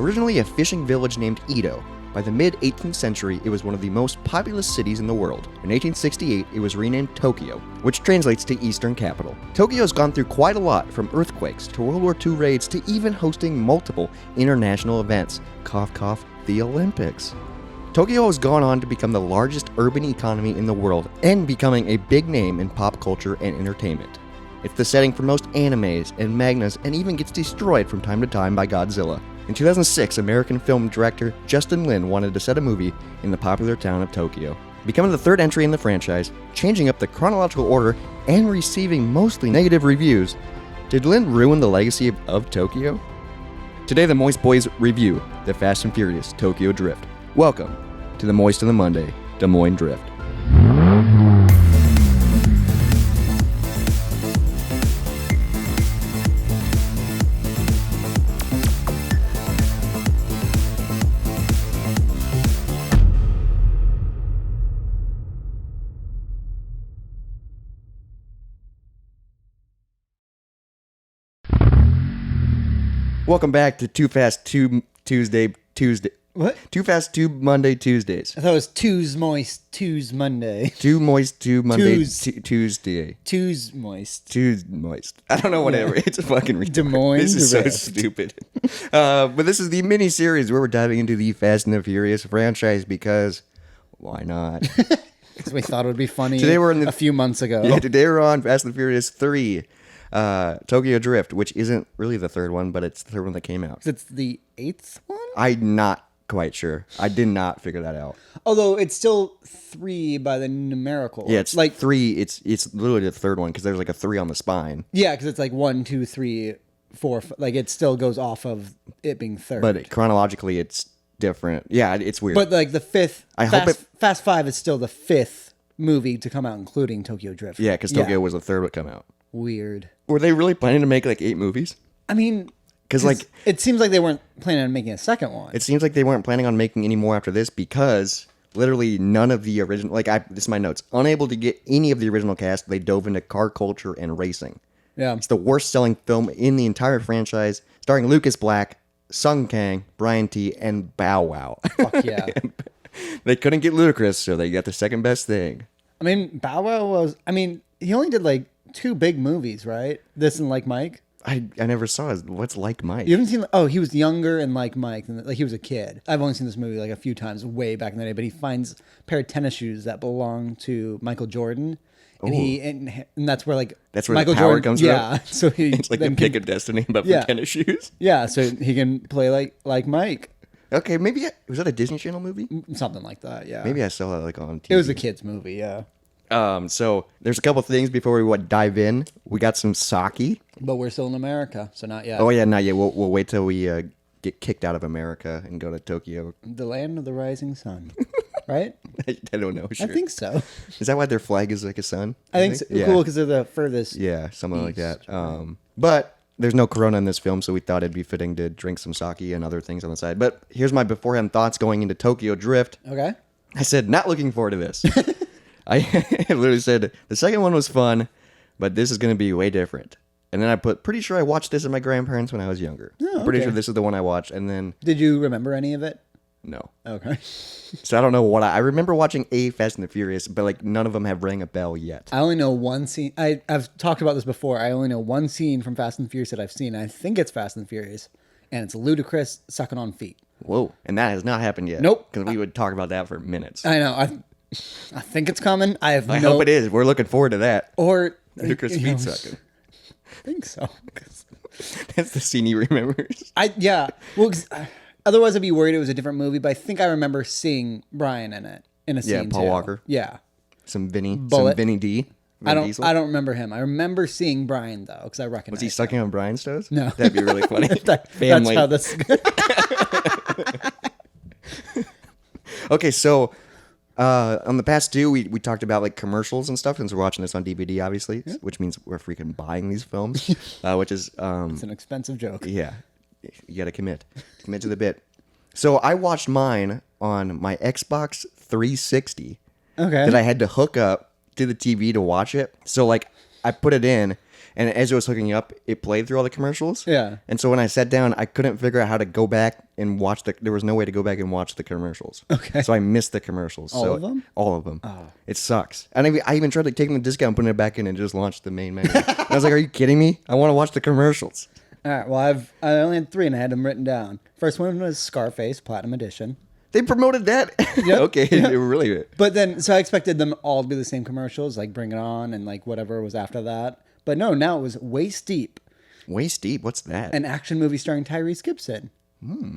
Originally a fishing village named Edo, by the mid-18th century it was one of the most populous cities in the world. In 1868 it was renamed Tokyo, which translates to Eastern Capital. Tokyo has gone through quite a lot, from earthquakes to World War II raids to even hosting multiple international events. Cough cough, the Olympics. Tokyo has gone on to become the largest urban economy in the world and becoming a big name in pop culture and entertainment. It's the setting for most animes and mangas and even gets destroyed from time to time by Godzilla. In 2006, American film director Justin Lin wanted to set a movie in the popular town of Tokyo, becoming the third entry in the franchise, changing up the chronological order, and receiving mostly negative reviews. Did Lin ruin the legacy of Tokyo? Today, the Moist Boys review the Fast and Furious Tokyo Drift. Welcome to the Moist on the Monday, Des Moines Drift. Welcome back to Too Fast Tuesday. What? Too Fast Too Monday Tuesdays. I thought it was Two's Moist, Two's Monday. Too Moist Too Monday Tuesday. Tuesday. Two's Moist. Two's Moist. I don't know, whatever. It's a fucking retarded. Des Moines This is so Drift. stupid. But this is the mini-series where we're diving into the Fast and the Furious franchise because why not? Because we thought it would be funny Today we're in a few months ago. Yeah, today we're on Fast and the Furious 3. Tokyo Drift, which isn't really the third one, but it's the third one that came out. It's the 8th one? I'm not quite sure. I did not figure that out. Although it's still 3 by the numerical. Yeah, it's like 3. It's literally the third one because there's like a 3 on the spine. Yeah, because it's like 1, 2, 3, 4. Like it still goes off of it being third. But chronologically, it's different. Yeah, it's weird. But like the 5th, hope Fast 5 is still the 5th movie to come out, including Tokyo Drift. Yeah, because Tokyo was the third to come out. Weird. Were they really planning to make like 8 movies? I mean, Because like it seems like they weren't planning on making a second one. it seems like they weren't planning on making any more after this because literally none of the original this is my notes. Unable to get any of the original cast, they dove into car culture and racing. Yeah. It's the worst selling film in the entire franchise, starring Lucas Black, Sung Kang, Brian T, and Bow Wow. Fuck yeah. They couldn't get Ludacris, so they got the second best thing. I mean, Bow Wow he only did like 2 big movies, right? This and Like Mike. I never saw his, what's Like Mike. You haven't seen? Oh, he was younger in Like Mike, and like he was a kid. I've only seen this movie like a few times, way back in the day. But he finds a pair of tennis shoes that belong to Michael Jordan, and that's where That's where Michael the power Jordan comes yeah. from? So he It's like the then pick of destiny, but Yeah. for tennis shoes. yeah, so he can play like Mike, Okay, maybe was that a Disney Channel movie? something like that. Yeah, Maybe I saw that like on TV. it was a kids movie. Yeah, So there's a couple things before we dive in. We got some sake. but we're still in America, so not yet. Oh yeah, not yet. We'll wait till we get kicked out of America and go to Tokyo. The land of the rising sun, right? I don't know. Sure. I think so. Is that why their flag is like a sun? I think so. Yeah. Cool, because they're the furthest. Yeah, something like East, that. But there's no Corona in this film, so we thought it'd be fitting to drink some sake and other things on the side. But here's my beforehand thoughts going into Tokyo Drift. Okay. I said, not looking forward to this. I literally said, the second one was fun, but this is going to be way different. And then I put, pretty sure I watched this at my grandparents when I was younger. Oh, I'm pretty okay. sure this is the one I watched, and then, Did you remember any of it? no. Okay. So I don't know what I remember watching A Fast and the Furious, but like none of them have rang a bell yet. I only know one scene. I've talked about this before. I only know one scene from Fast and Furious that I've seen. I think it's Fast and Furious, and it's Ludacris sucking on feet. Whoa. And that has not happened yet. Nope. Because we would talk about that for minutes. I know. I think it's coming. I hope it is. We're looking forward to that. Or Ludacris feet sucking. I think so. That's the scene he remembers. Yeah. Well, otherwise I'd be worried it was a different movie. But I think I remember seeing Brian in it in a scene. Yeah, Paul too. Walker. Yeah. Some Vinny Bullet. D. I Vin don't. Diesel. I don't remember him. I remember seeing Brian though, because I recognize. Was he sucking on Brian's toes? No. That'd be really funny. Family. That's how this. Okay, so on the past 2, we talked about like commercials and stuff, since we're watching this on DVD, obviously, which means we're freaking buying these films, which is It's an expensive joke. yeah, you got to commit to the bit. So I watched mine on my Xbox 360 Okay. that I had to hook up to the TV to watch it. So like I put it in, And as it was hooking up, it played through all the commercials. Yeah. And so when I sat down, I couldn't figure out how to go back and watch there was no way to go back and watch the commercials. Okay. So I missed the commercials. All of them? All of them. Oh. It sucks. And I even tried taking the discount, putting it back in, and just launched the main menu. I was like, are you kidding me? I want to watch the commercials. All right. Well, I only had 3 and I had them written down. First one was Scarface Platinum Edition. They promoted that? Yep. Okay. Yep. They were really... But then, so I expected them all to be the same commercials, like Bring It On and like whatever was after that. But no, now it was Waist Deep, Waist Deep? What's that? an action movie starring Tyrese Gibson.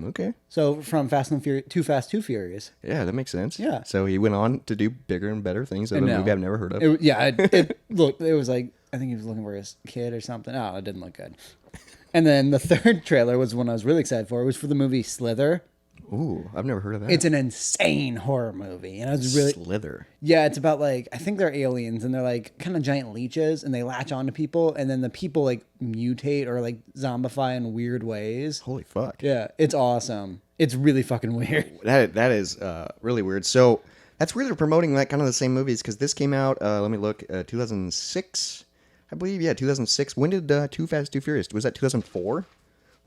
Okay. So from Fast and Furious, Too Fast, Too Furious. Yeah, that makes sense. Yeah. So he went on to do bigger and better things in a No. movie I've never heard of. Look, it was like, I think he was looking for his kid or something. Oh, it didn't look good. And then the third trailer was one I was really excited for. It was for the movie Slither. Ooh, I've never heard of that. It's an insane horror movie. And I was really... Slither. Yeah, it's about like, I think they're aliens and they're like kind of giant leeches and they latch onto people and then the people like mutate or like zombify in weird ways. Holy fuck. Yeah, it's awesome. It's really fucking weird. That is really weird. So that's weird they're promoting that kind of the same movies because this came out, let me look, 2006, I believe. Yeah, 2006. When did Too Fast, Too Furious? Was that 2004?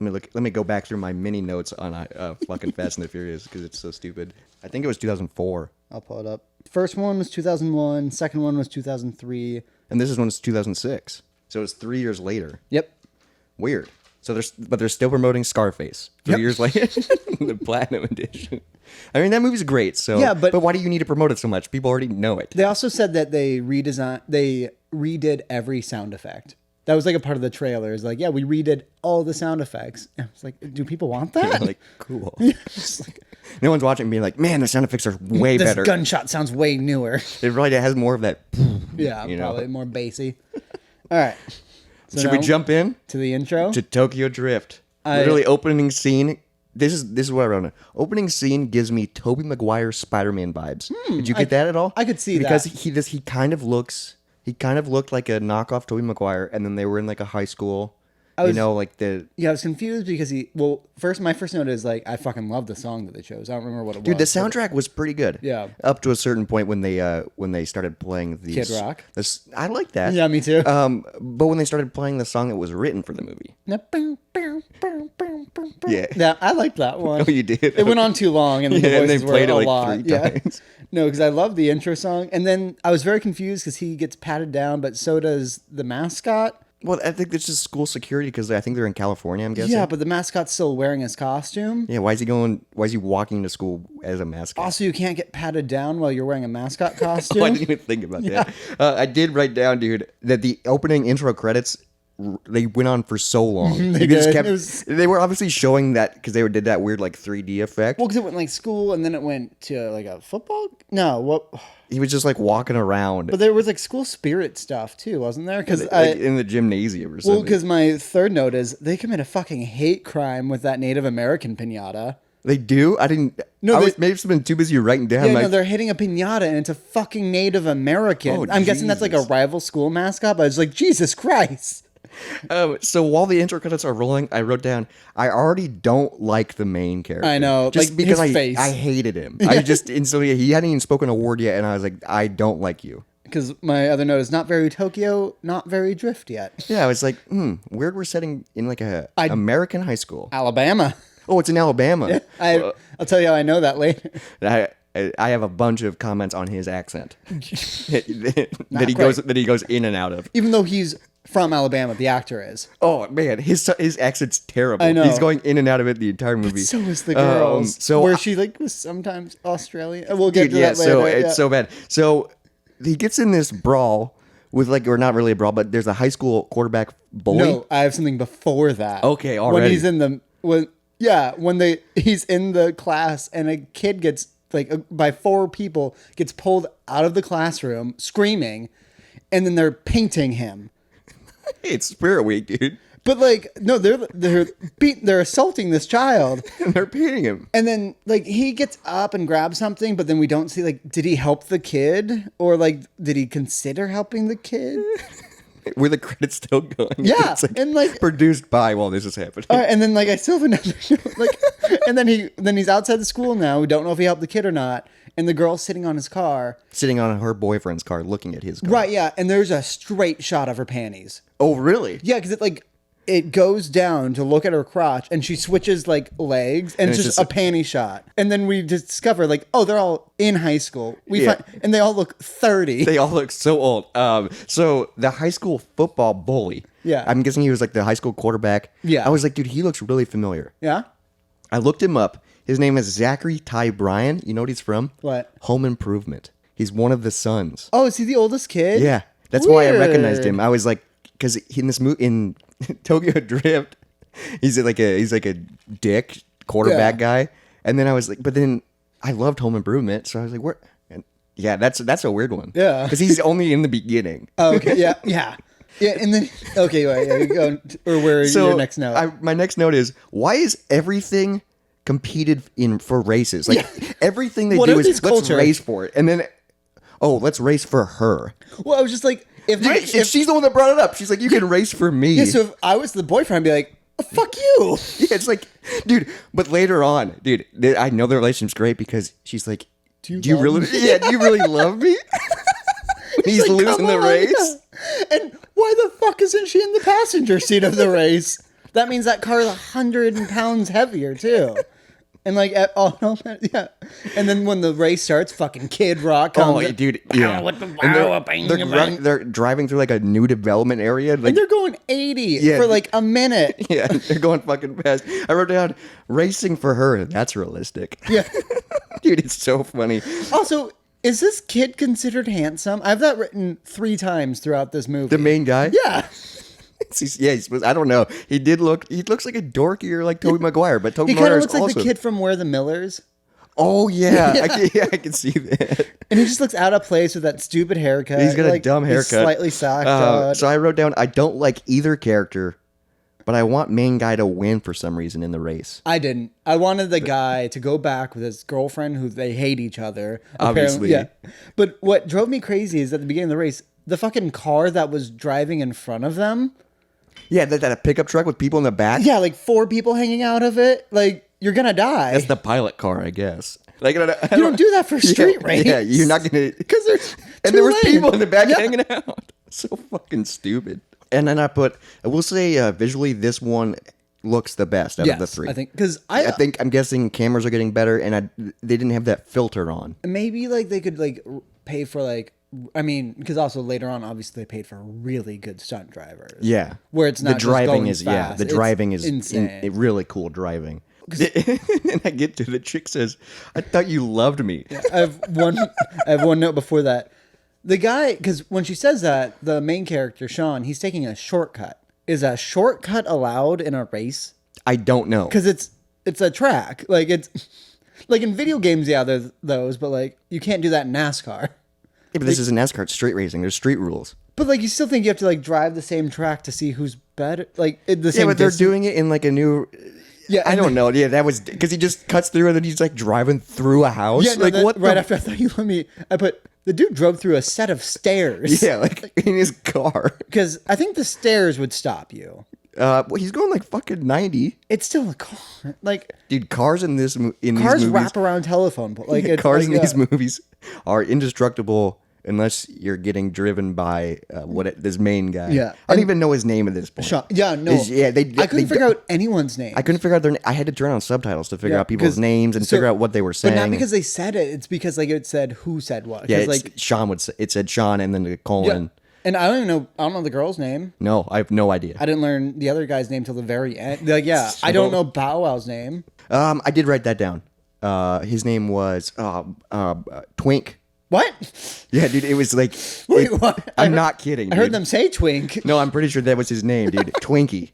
Let me go back through my mini notes on fucking Fast and the Furious because it's so stupid. I think it was 2004. I'll pull it up. First one was 2001. Second one was 2003. And this is when it's 2006. So it's 3 years later. Yep. Weird. So they're still promoting Scarface 3 years later, the Platinum Edition. I mean, that movie's great. So Yeah, but why do you need to promote it so much? People already know it. They also said that they redid every sound effect. That was like a part of the trailer. It's like, yeah, we redid all the sound effects. And I was like, do people want that? Like, cool. No one's watching and being like, man, the sound effects are way this better. gunshot sounds way newer. It really has more of that. Yeah, you know? probably more bassy. All right. So Should we now jump in to the intro? to Tokyo Drift? Literally opening scene. This is what I wrote. Opening scene gives me Tobey Maguire Spider-Man vibes. Did you get that at all? I could see because that. he kind of looked like a knockoff Tobey Maguire, and then they were in like a high school. I was confused because my first note is like, I fucking love the song that they chose. I don't remember what it was. Dude, the soundtrack was pretty good. Yeah. Up to a certain point when they started playing these Kid Rock. I like that. Yeah, me too. But when they started playing the song that was written for the movie. Yeah. Yeah, I liked that one. Oh, you did? It went on too long, and the Yeah, and voices they played were it a like lot. 3 times. No, because I love the intro song, and then I was very confused because he gets patted down, but so does the mascot. Well, I think it's just school security because I think they're in California, I'm guessing. Yeah, but the mascot's still wearing his costume. Yeah, why is he walking to school as a mascot? Also, you can't get patted down while you're wearing a mascot costume. Oh, I didn't even think about that. I did write down, dude, that the opening intro credits, they went on for so long. They just did. They were obviously showing that because they did that weird like 3D effect. Well, because it went like school, and then it went to like a football. No, what? He was just like walking around. But there was like school spirit stuff too, wasn't there? Because like in the gymnasium or something. Well, because my third note is they commit a fucking hate crime with that Native American piñata. They do? I didn't. No, I was maybe just been too busy writing down. Yeah, no, they're hitting a piñata and it's a fucking Native American. Oh, I'm guessing that's like a Jesus. rival school mascot, but I was like, Jesus Christ. So while the intro credits are rolling, I wrote down, I already don't like the main character. I know, just like, because his face. I hated him. I just instantly, he hadn't even spoken a word yet, and I was like, I don't like you. Because my other note is not very Tokyo, not very Drift yet. Yeah, I was like, weird we're setting in like a American high school. Alabama. Oh, it's in Alabama. I'll tell you how I know that later. I have a bunch of comments on his accent that he goes in and out of. Even though he's from Alabama, the actor is. Oh man, his accent's terrible. I know. He's going in and out of it the entire movie. So is the girls. Where she like was sometimes Australian. We'll get to that later. So it's so bad. So he gets in this brawl with or not really a brawl, but there's a high school quarterback bully. No, I have something before that. Okay, already. When he's in he's in the class and a kid gets by 4 people gets pulled out of the classroom screaming, and then they're painting him. It's Spirit Week, dude. But no, they're assaulting this child. And they're painting him. And then he gets up and grabs something, but then we don't see did he help the kid or did he consider helping the kid? Were the credits still going? Yeah, It's and produced by while this is happening. And then I still have another and then he's outside the school now. We don't know if he helped the kid or not. And the girl's sitting on his car, sitting on her boyfriend's car, looking at his car. Right? Yeah, and there's a straight shot of her panties. Oh, really? Yeah, because it goes down to look at her crotch, and she switches like legs, and it's just a panty shot. And then we discover like, oh, they're all in high school. And they all look 30. They all look so old. So the high school football bully. Yeah. I'm guessing he was like the high school quarterback. Yeah. I was like, dude, he looks really familiar. Yeah. I looked him up. His name is Zachary Ty Bryan. You know what he's from? What? Home Improvement. He's one of the sons. Oh, is he the oldest kid? Yeah. That's why I recognized him. I was like, because in this movie, in Tokyo Drift, he's like a dick quarterback guy. And then I was like, but then I loved Home Improvement. So I was like, where? And yeah, that's a weird one. Yeah. Because he's only in the beginning. Oh, okay. Yeah. Yeah. Yeah, and then okay, right, yeah, you go or where your next note? My next note is, why is everything competed in for races? Like everything they do is let's race for it, and then let's race for her. Well, I was just like, if she's the one that brought it up, she's like, you can race for me. Yeah, so if I was the boyfriend, I'd be like, oh, fuck you. Yeah, it's like, dude. But later on, dude, I know their relationship's great because she's like, do you really? Yeah, do you really love me? He's like, losing the race. And why the fuck isn't she in the passenger seat of the race? That means that car is 100 pounds heavier too. And like, yeah. And then when the race starts, fucking Kid Rock comes. Oh, dude, yeah. They're driving through like a new development area. Like, and they're going 80 for like a minute. Yeah, they're going fucking fast. I wrote down, racing for her. That's realistic. Yeah. Dude, it's so funny. Also, is this kid considered handsome? I have that written 3 times throughout this movie. The main guy? Yeah. I don't know. He looks like a dorkier like Tobey Maguire, but Tobey Maguire looks like the kid from Where the Millers. Oh, yeah. I can see that. And he just looks out of place with that stupid haircut. He's got a dumb haircut. Slightly socked out. So I wrote down, I don't like either character, but I want main guy to win for some reason in the race. I didn't. I wanted the guy to go back with his girlfriend who they hate each other. Obviously. Yeah. But what drove me crazy is at the beginning of the race, the fucking car that was driving in front of them. Yeah, that pickup truck with people in the back. Yeah, like 4 people hanging out of it. Like, you're going to die. That's the pilot car, I guess. Like, you don't do that for a street race. Yeah, you're not going to. Because there's and there was people in the back hanging out. So fucking stupid. And then I will say visually, this one looks the best out of the 3. I think because I'm guessing cameras are getting better, and they didn't have that filter on. Maybe like they could like pay for like. I mean, because also later on, obviously, they paid for really good stunt drivers. Yeah, where it's not the driving just going fast. The driving is insane. Really cool driving. And I get to the chick says, "I thought you loved me." Yeah, I have one note before that. The guy, because when she says that, the main character Sean, he's taking a shortcut. Is a shortcut allowed in a race? I don't know. Because it's a track. Like it's like in video games, yeah, there's those, but like you can't do that in NASCAR. Yeah, but this is a NASCAR. It's street racing. There's street rules. But like, you still think you have to like drive the same track to see who's better. Like the same. Yeah, but they're doing it in like a new. Yeah, I don't know. Yeah, that was because he just cuts through and then he's like driving through a house. Yeah, like what? Right after I thought you let me, I put the dude drove through a set of stairs. Yeah, like in his car. Because I think the stairs would stop you. Well, he's going like fucking 90. It's still a car. Like, dude, cars in these movies, wrap around telephone. Like cars in these movies are indestructible unless you're getting driven by this main guy. Yeah, I don't even know his name at this point. Sean, yeah, no. I couldn't figure out anyone's name. I couldn't figure out their name. I had to turn on subtitles to figure out people's names and figure out what they were saying. But not because they said it. It's because like it said who said what. Yeah, like Sean would say, it said Sean and then the colon. Yeah. And I don't even know. I don't know the girl's name. No, I have no idea. I dn't learn the other guy's name till the very end. Like, yeah, I don't know Bow Wow's name. I did write that down. His name was Twink. What? Yeah, dude, it was like. Wait, what? I'm not kidding. I heard them say Twink. No, I'm pretty sure that was his name, dude. Twinkie.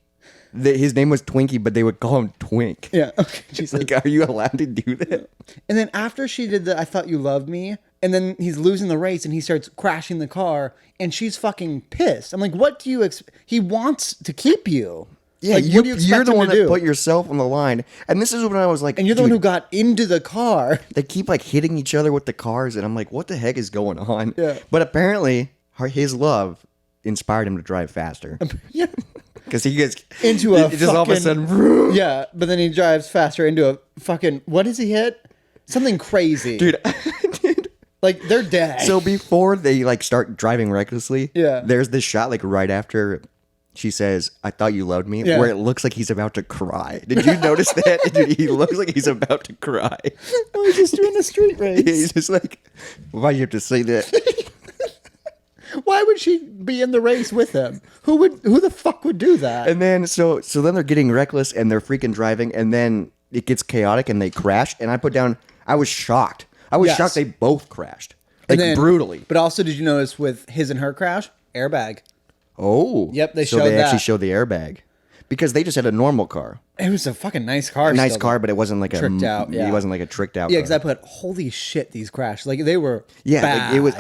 His name was Twinkie, but they would call him Twink. Yeah. Okay. Jesus. Like, are you allowed to do that? And then after she did the "I Thought You Loved Me," and then he's losing the race, and he starts crashing the car, and she's fucking pissed. I'm like, what do you he wants to keep you. Yeah, like, you're the one that put yourself on the line. And this is when I was like... And you're the one who got into the car. They keep like hitting each other with the cars, and I'm like, what the heck is going on? Yeah. But apparently, his love inspired him to drive faster. Yeah. Because he gets... Into a just all of a sudden... Yeah, but then he drives faster into a fucking... What does he hit? Something crazy. Dude... Like, they're dead. So before they like start driving recklessly, yeah, there's this shot like right after she says, "I thought you loved me," Yeah. where it looks like he's about to cry. Did you notice that? Dude, he looks like he's about to cry. Oh, he's just doing a street race. Yeah, he's just like, why do you have to say that? Why would she be in the race with him? Who the fuck would do that? And then so then they're getting reckless and they're freaking driving, and then it gets chaotic and they crash. And I put down, I was shocked. I was shocked they both crashed, like brutally. But also, did you notice with his and her crash, airbag? Oh, Yep, they so showed they actually that. showed the airbag because they just had a normal car, It was a fucking nice car. nice still, car, but it wasn't like tricked out. Yeah, it wasn't like a tricked out. Yeah, car. because I put, holy shit, these crashed. Like they were. Yeah, bad. like, it was.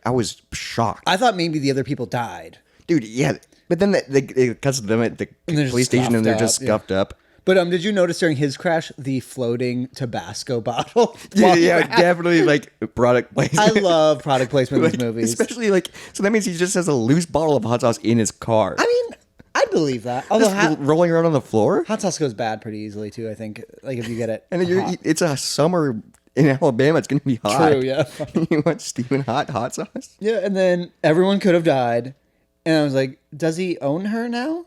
I was shocked. I thought maybe the other people died. Dude, yeah. But then they cuts them at the they're police station and they're just scuffed up. But did you notice during his crash the floating Tabasco bottle? Yeah, definitely like product placement. I love product placement in these movies. Especially so that means he just has a loose bottle of hot sauce in his car. I mean, I believe that. Although Just rolling around on the floor. hot sauce goes bad pretty easily too. I think, like if you get it, And then hot. it's a summer in Alabama. It's gonna be hot. True, yeah. You want steaming hot sauce? Yeah, and then everyone could have died, and I was like, does he own her now?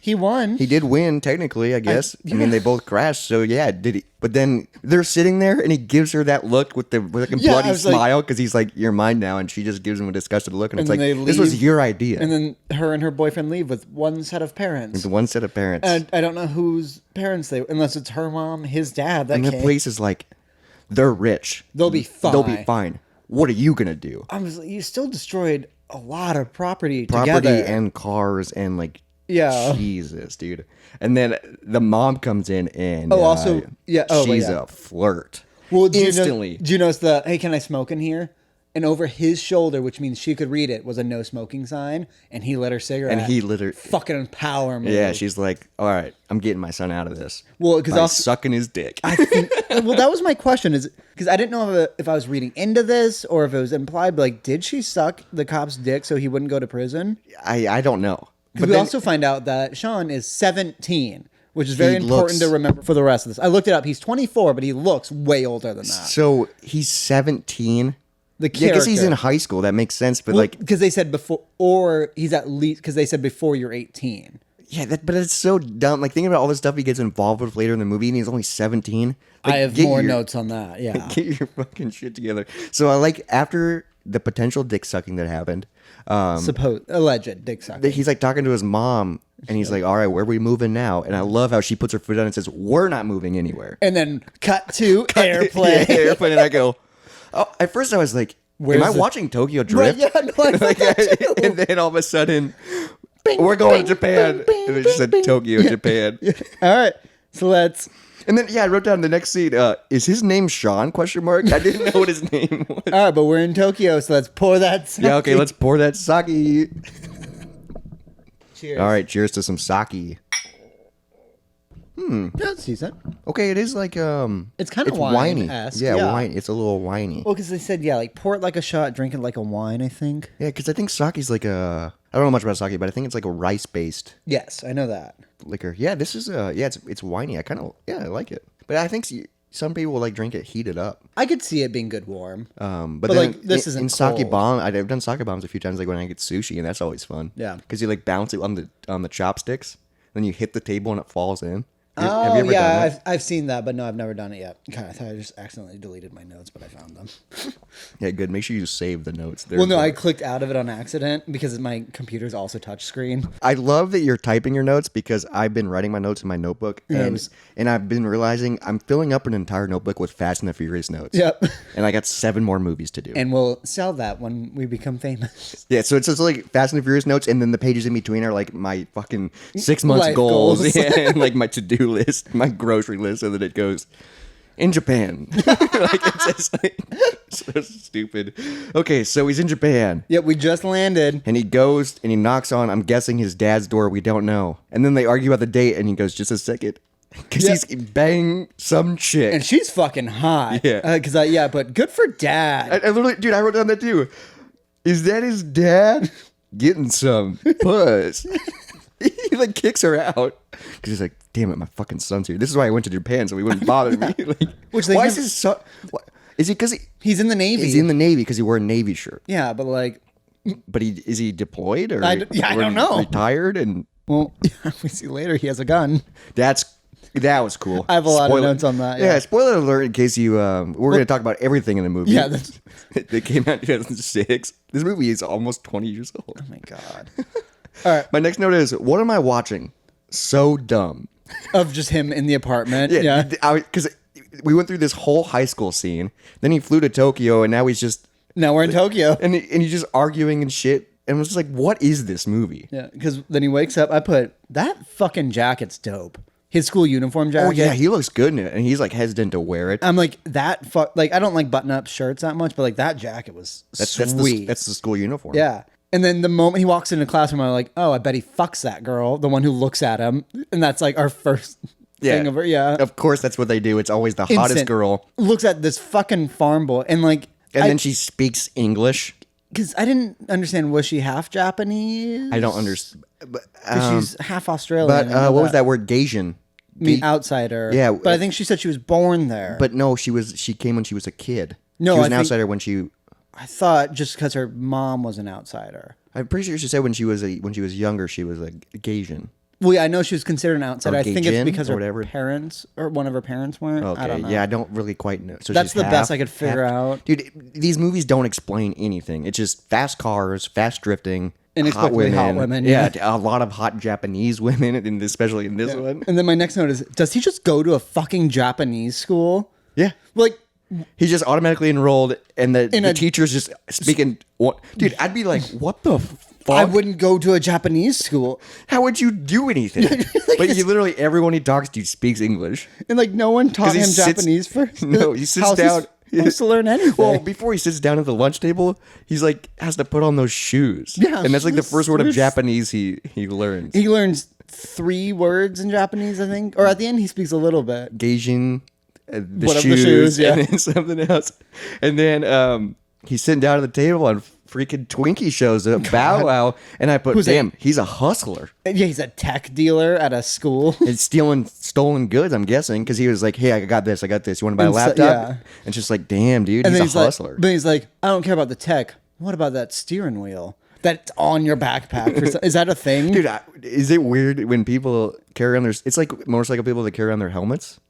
He won. He did win technically, I guess. I mean, they both crashed, so yeah. Did he? But then they're sitting there, and he gives her that look with the bloody I was like- smile because he's like, "You're mine now," and she just gives him a disgusted look, and it's And like, then they "This was leave, your idea." And then her and her boyfriend leave with one set of parents. It's one set of parents, And I don't know whose parents they, unless it's her mom, his dad. That and the came. place is like, they're rich. They'll be fine. They'll be fine. What are you gonna do? I was like, you still destroyed a lot of property Property together. and cars and like, Yeah. Jesus, dude. And then the mom comes in and she's yeah. a flirt. Well, instantly. Do you notice the, hey, can I smoke in here? And over his shoulder, which means she could read it, was a no smoking sign. And he lit her cigarette. And he lit her. Fucking power move. Yeah, she's like, all right, I'm getting my son out of this. Well, because by also, sucking his dick. I think, well, that was my question, is because I didn't know if I was reading into this or if it was implied, but like, did she suck the cop's dick so he wouldn't go to prison? I don't know. Because we also find out that Sean is 17, which is very He important looks- to remember for the rest of this. I looked it up. He's 24, but he looks way older than that. So he's 17. The Yeah, because he's character. in high school. That makes sense. But like, because they said before, or he's at least, because they said before you're 18. yeah, but it's so dumb. Like thinking about all the stuff he gets involved with later in the movie, and he's only 17. Like, I have get more your- notes on that. Yeah. Get your fucking shit together. So I like after the potential dick sucking that happened. Alleged dick sucking. He's like talking to his mom, and he's like, "All right, where are we moving now?" And I love how she puts her foot down and says, "We're not moving anywhere." And then cut to airplane. Yeah, airplane, and I go. Oh, at first I was like, Where's "Am I the- watching Tokyo Right, Drift?" yeah, no, I thought that too. And then all of a sudden, Bing, we're going bing, to Japan, bing, bing, and it just said bing, bing. Tokyo, Yeah. Japan. All right. So let's. And then I wrote down the next scene. Is his name Sean? Question mark. I didn't know what his name was. All right, but we're in Tokyo, so let's pour that. Sake. Yeah, okay, let's pour that sake. Cheers. All right, cheers to some sake. Yeah, it's decent. Okay, it is like It's kind of whiny. wine-esque, Yeah, yeah. wine. It's a little whiny. Well, because they said, yeah, like pour it like a shot, drink it like a wine, I think. Yeah, because I think sake's like a. I don't know much about sake, but I think it's like a rice-based Yes, I know that. liquor. Yeah, this is it's whiny. I like it. But I think some people will like drink it heated up. I could see it being good warm. But But, then like, this isn't in sake cold. bomb. I've done sake bombs a few times, like when I get sushi, and that's always fun. Yeah. because you like bounce it on the chopsticks, then you hit the table and it falls in. Oh, Have you ever done yeah, that? I've seen that, but no, I've never done it yet. God, I thought I just accidentally deleted my notes, but I found them. Yeah, good. Make sure you save the notes. There. Well, no, I clicked out of it on accident because my computer's also touchscreen. I love that you're typing your notes because I've been writing my notes in my notebook, and I've been realizing I'm filling up an entire notebook with Fast and the Furious notes. Yep. And I got 7 more movies to do. And we'll sell that when we become famous. Yeah, so it's just like Fast and the Furious notes, and then the pages in between are like my fucking 6 months Life goals, goals. Yeah, and like my to-do list, my grocery list, and then it goes in Japan. Like it's just like so stupid. Okay, so he's in Japan. Yep, we just landed. And he goes and he knocks on, I'm guessing his dad's door. We don't know. And then they argue about the date, and he goes, just a second. Because Yep. he's banging some chick. And she's fucking hot. Yeah. But good for dad. I literally, dude, I wrote down that too. Is that his dad getting some puss? He like kicks her out because he's like, "Damn it, my fucking son's here." This is why I went to Japan, so he wouldn't bother me. Like, Which they why never- is his son? Is it because He's in the Navy. he's in the Navy because he wore a Navy shirt? Yeah, but like, But is he deployed or I don't know. retired? And Well, we see later he has a gun. That was cool. I have a lot of notes on that. Yeah, spoiler alert in case you. We're going to talk about everything in the movie. Yeah, It came out in 2006. This movie is almost 20 years old. oh my god. All right, My next note is, what am I watching? So dumb. of just him in the apartment. Yeah. Because we went through this whole high school scene. Then he flew to Tokyo, and now he's just. Now we're in Tokyo. And he's just arguing and shit. And I was just like, what is this movie? Yeah, because then he wakes up. I put that fucking jacket's dope. His school uniform jacket. Oh, yeah, he looks good in it. And he's like hesitant to wear it. I'm like like I don't like button up shirts that much, but like that jacket was sweet. That's the school uniform. Yeah. And then the moment he walks into classroom, I'm like, oh, I bet he fucks that girl, the one who looks at him. And that's like our first thing of her. Yeah. Of course, that's what they do. It's always the hottest Instant. girl. Looks at this fucking farm boy and like. And then she speaks English. Because I didn't understand, was she half Japanese? I don't understand. But, 'Cause she's half Australian. but what was that word? Gasian. Outsider. Yeah. But I think she said she was born there. But no, she came when she was a kid. No, she was I an think- outsider when she. I thought just because her mom was an outsider. I'm pretty sure she said when she was younger she was a Gasian. Well, yeah, I know she was considered an outsider. Or I think it's Gaijin because or her whatever. parents or one of her parents weren't. Okay, I don't know. yeah, I don't really quite know. So That's she's the best I could figure out. Dude, these movies don't explain anything. It's just fast cars, fast drifting, Inexplicably hot women, Yeah, a lot of hot Japanese women, and especially in this one. And then my next note is, does he just go to a fucking Japanese school? Yeah. Like, He's just automatically enrolled, and the teacher's just speaking. What, dude? I'd be like, what the fuck? I wouldn't go to a Japanese school. How would you do anything? But you literally, everyone he talks to speaks English. And like, no one taught he him sits- Japanese first. No, he sits How's down. He supposed to learn anything. Well, before he sits down at the lunch table, he's like has to put on those shoes. Yeah, and that's like the first word of which- Japanese he learns. he learns 3 words in Japanese, I think. Or at the end, he speaks a little bit. Gaijin, the What of the shoes, shoes, yeah. and then something else. And then he's sitting down at the table, and freaking Twinkie shows up, Bow Wow, and I put, Who's damn, he's a hustler. Yeah, he's a tech dealer at a school. And stealing stolen goods, I'm guessing, because he was like, hey, I got this. You want to buy a And so- laptop? yeah. And it's just like, damn, dude, And then he's a hustler. But he's like, I don't care about the tech. What about that steering wheel that's on your backpack? Is that a thing? Dude, is it weird when people carry on their... It's like motorcycle people that carry on their helmets.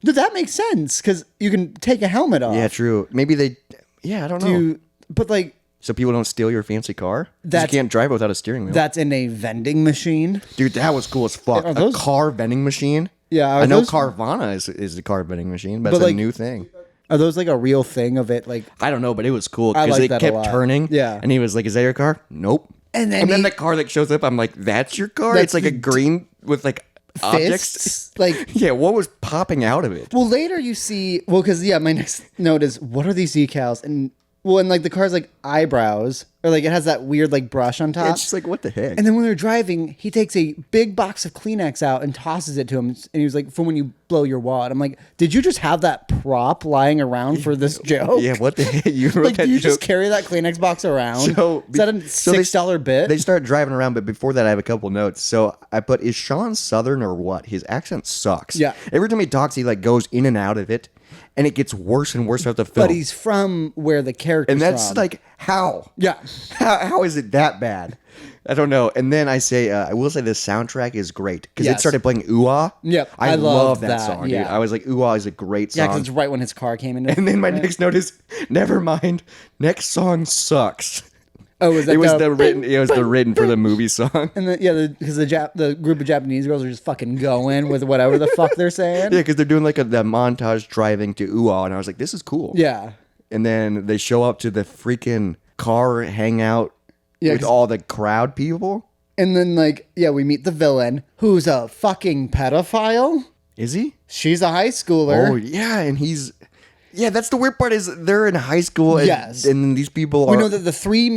Dude, that makes sense because you can take a helmet off. Yeah, true. Maybe they... Yeah, I don't know. But like, So people don't steal your fancy car? 'Cause you That's- can't drive without a steering wheel. that's in a vending machine. Dude, that was cool as fuck. Are those- A car vending machine? Yeah, are I know those- Carvana is the car vending machine, but But it's a like- new thing. Are those like a real thing of it? Like, I don't know, but it was cool I because like they that a kept lot. turning. Yeah. And he was like, is that your car? Nope. And then the car that shows up, I'm like, that's your car? That's It's like a the green with like objects. fists. Like, Yeah, what was popping out of it? well, later you see. Well, because my next note is, what are these decals? And like the car's like eyebrows, or like it has that weird like brush on top. It's just like, what the heck? And then when they're driving, he takes a big box of Kleenex out and tosses it to him. And he was like, for when you blow your wad. I'm like, did you just have that prop lying around for this joke? Yeah, what the heck? You wrote Like, that do you just joke? carry that Kleenex box around? So, Is that a $6 bit? They start driving around, but before that, I have a couple notes. So I put, is Sean Southern or what? His accent sucks. Yeah. Every time he talks, he like goes in and out of it, and it gets worse and worse throughout the film. But he's from where the character's and that's from. like, how? Yeah. How is it that bad? I don't know. And then I say, I will say the soundtrack is great because it Yes. started playing Ooh-Ah. Yep, I I love love that that, song, dude. yeah. I was like, Ooh-Ah is a great Yeah, song. because it's right when his car came in. And then my next note is, never mind, next song sucks. Oh, was that It was the the written. It was the written for the movie song. And because the group of Japanese girls are just fucking going with whatever the fuck they're saying. Yeah, because they're doing like the montage driving to Ooh-Ah, and I was like, this is cool. Yeah. And then they show up to the freaking car hangout Yeah, with 'cause- all the crowd people. And then we meet the villain who's a fucking pedophile. Is he? She's a high schooler. Oh yeah, and he's. Yeah, that's the weird part is they're in high school and, Yes. and these people We are know that the 3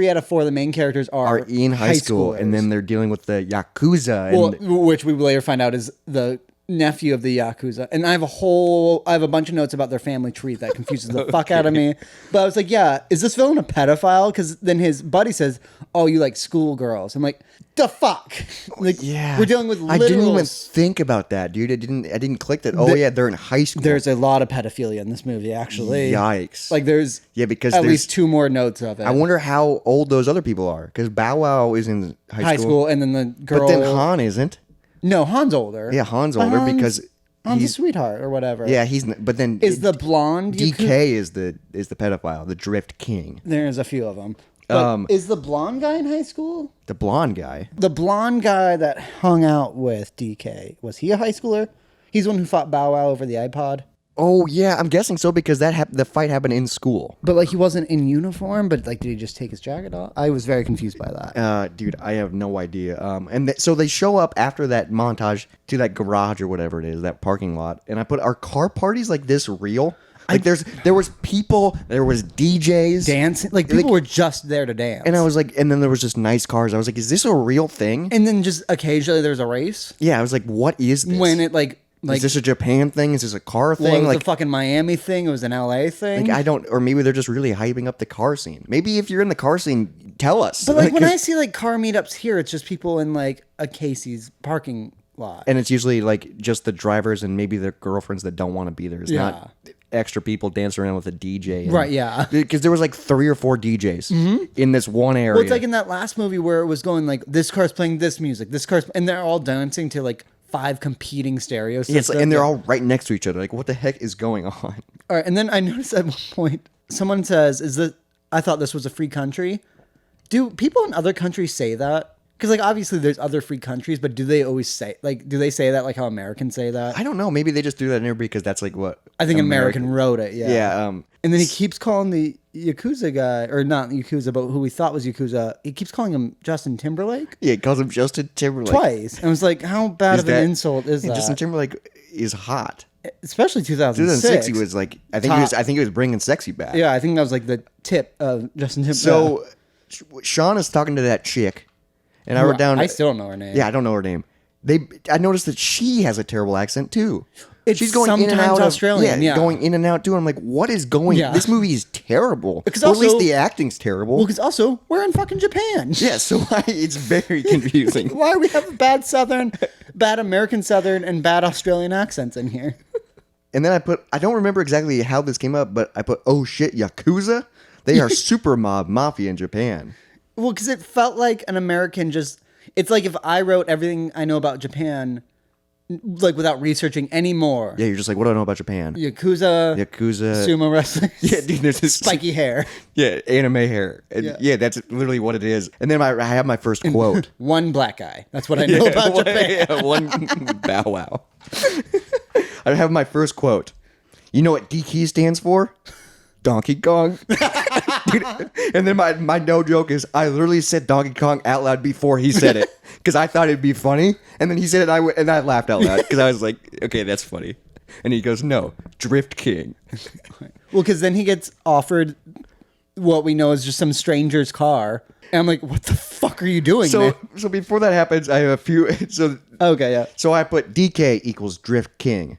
out of 4 of the main characters are in high school, schoolers. and then they're dealing with the yakuza and which we later find out is the nephew of the yakuza, and I have a bunch of notes about their family tree that confuses the fuck out of me. But I was like, yeah, is this villain a pedophile? Because then his buddy says, "Oh, you like schoolgirls." I'm like, the fuck? Like, Yeah, we're dealing with literal. I didn't even think about that, dude. I didn't click that. Oh yeah, they're in high school. There's a lot of pedophilia in this movie, actually. Yikes! Like there's because at least 2 more notes of it. I wonder how old those other people are, because Bow Wow is in high school, and then the girl. but then Han isn't. No, Han's older. Yeah, Han's older because Han's a sweetheart or whatever. Yeah, but then is the blonde DK is the pedophile, the Drift King. There's a few of them. But is the blonde guy in high school? The blonde guy. The blonde guy that hung out with DK, was he a high schooler? He's the one who fought Bow Wow over the iPod. Oh yeah, I'm guessing so because the fight happened in school. But like he wasn't in uniform. But like, did he just take his jacket off? I was very confused by that. Dude, I have no idea. So they show up after that montage to that garage or whatever it is, that parking lot, and I put, are car parties like this real? Like there was people, there was DJs dancing, like people were just there to dance. And I was like, and then there was just nice cars. I was like, is this a real thing? And then just occasionally there's a race. Yeah, I was like, what is this? When it is this a Japan thing? Is this a car thing? Well, it was a fucking Miami thing. It was an LA thing. Like or maybe they're just really hyping up the car scene. Maybe if you're in the car scene, tell us. But like when I see like car meetups here, it's just people in like a Casey's parking lot. And it's usually like just the drivers and maybe their girlfriends that don't want to be there. It's not extra people dancing around with a DJ. Right, yeah. Because there was like 3 or 4 DJs in this one area. Well, it's like in that last movie where it was going like, this car's playing this music, this car's... And they're all dancing to like 5 competing stereo systems. Yes, and they're all right next to each other. Like, what the heck is going on? All right, and then I noticed at one point, someone says, I thought this was a free country. Do people in other countries say that? Because, like, obviously there's other free countries, but do they always say, like, do they say that like how Americans say that? I don't know. Maybe they just do that in there because that's, like, what... I think American wrote it, yeah. Yeah. And then he keeps calling the Yakuza guy, or not Yakuza, but who we thought was Yakuza, he keeps calling him Justin Timberlake? Yeah, he calls him Justin Timberlake. Twice. And I was like, how bad of an insult is that? Justin Timberlake is hot. Especially 2006. 2006, he was, like... I think he was bringing sexy back. Yeah, I think that was, like, the tip of Justin Timberlake. So, Sean is talking to that chick. And I wrote down... I still don't know her name. Yeah, I don't know her name. I noticed that she has a terrible accent, too. She's going in and out Australian, yeah, going in and out, too. I'm like, what is going... Yeah. This movie is terrible. Because or also, at least the acting's terrible. Well, because also, we're in fucking Japan. Yeah, so it's very confusing. Why do we have bad American Southern, and bad Australian accents in here? And then I don't remember exactly how this came up, but I put, oh shit, Yakuza? They are super mafia in Japan. Well, because it felt like an American just... It's like if I wrote everything I know about Japan, like without researching any more. Yeah, you're just like, what do I know about Japan? Yakuza. Sumo wrestling. Yeah, dude, there's this... Spiky hair. Yeah, anime hair. And yeah, that's literally what it is. And then I have my first quote. One black guy. That's what I know about Japan. Yeah, one Bow Wow. I have my first quote. You know what DK stands for? Donkey Kong. Dude, and then my no joke is I literally said Donkey Kong out loud before he said it because I thought it'd be funny, and then he said it and I laughed out loud because I was like, okay, that's funny. And he goes, no, Drift King. Well, because then he gets offered what we know is just some stranger's car, and I'm like, what the fuck are you doing? So before that happens, I have a few. So okay, yeah. So I put DK equals Drift King, ...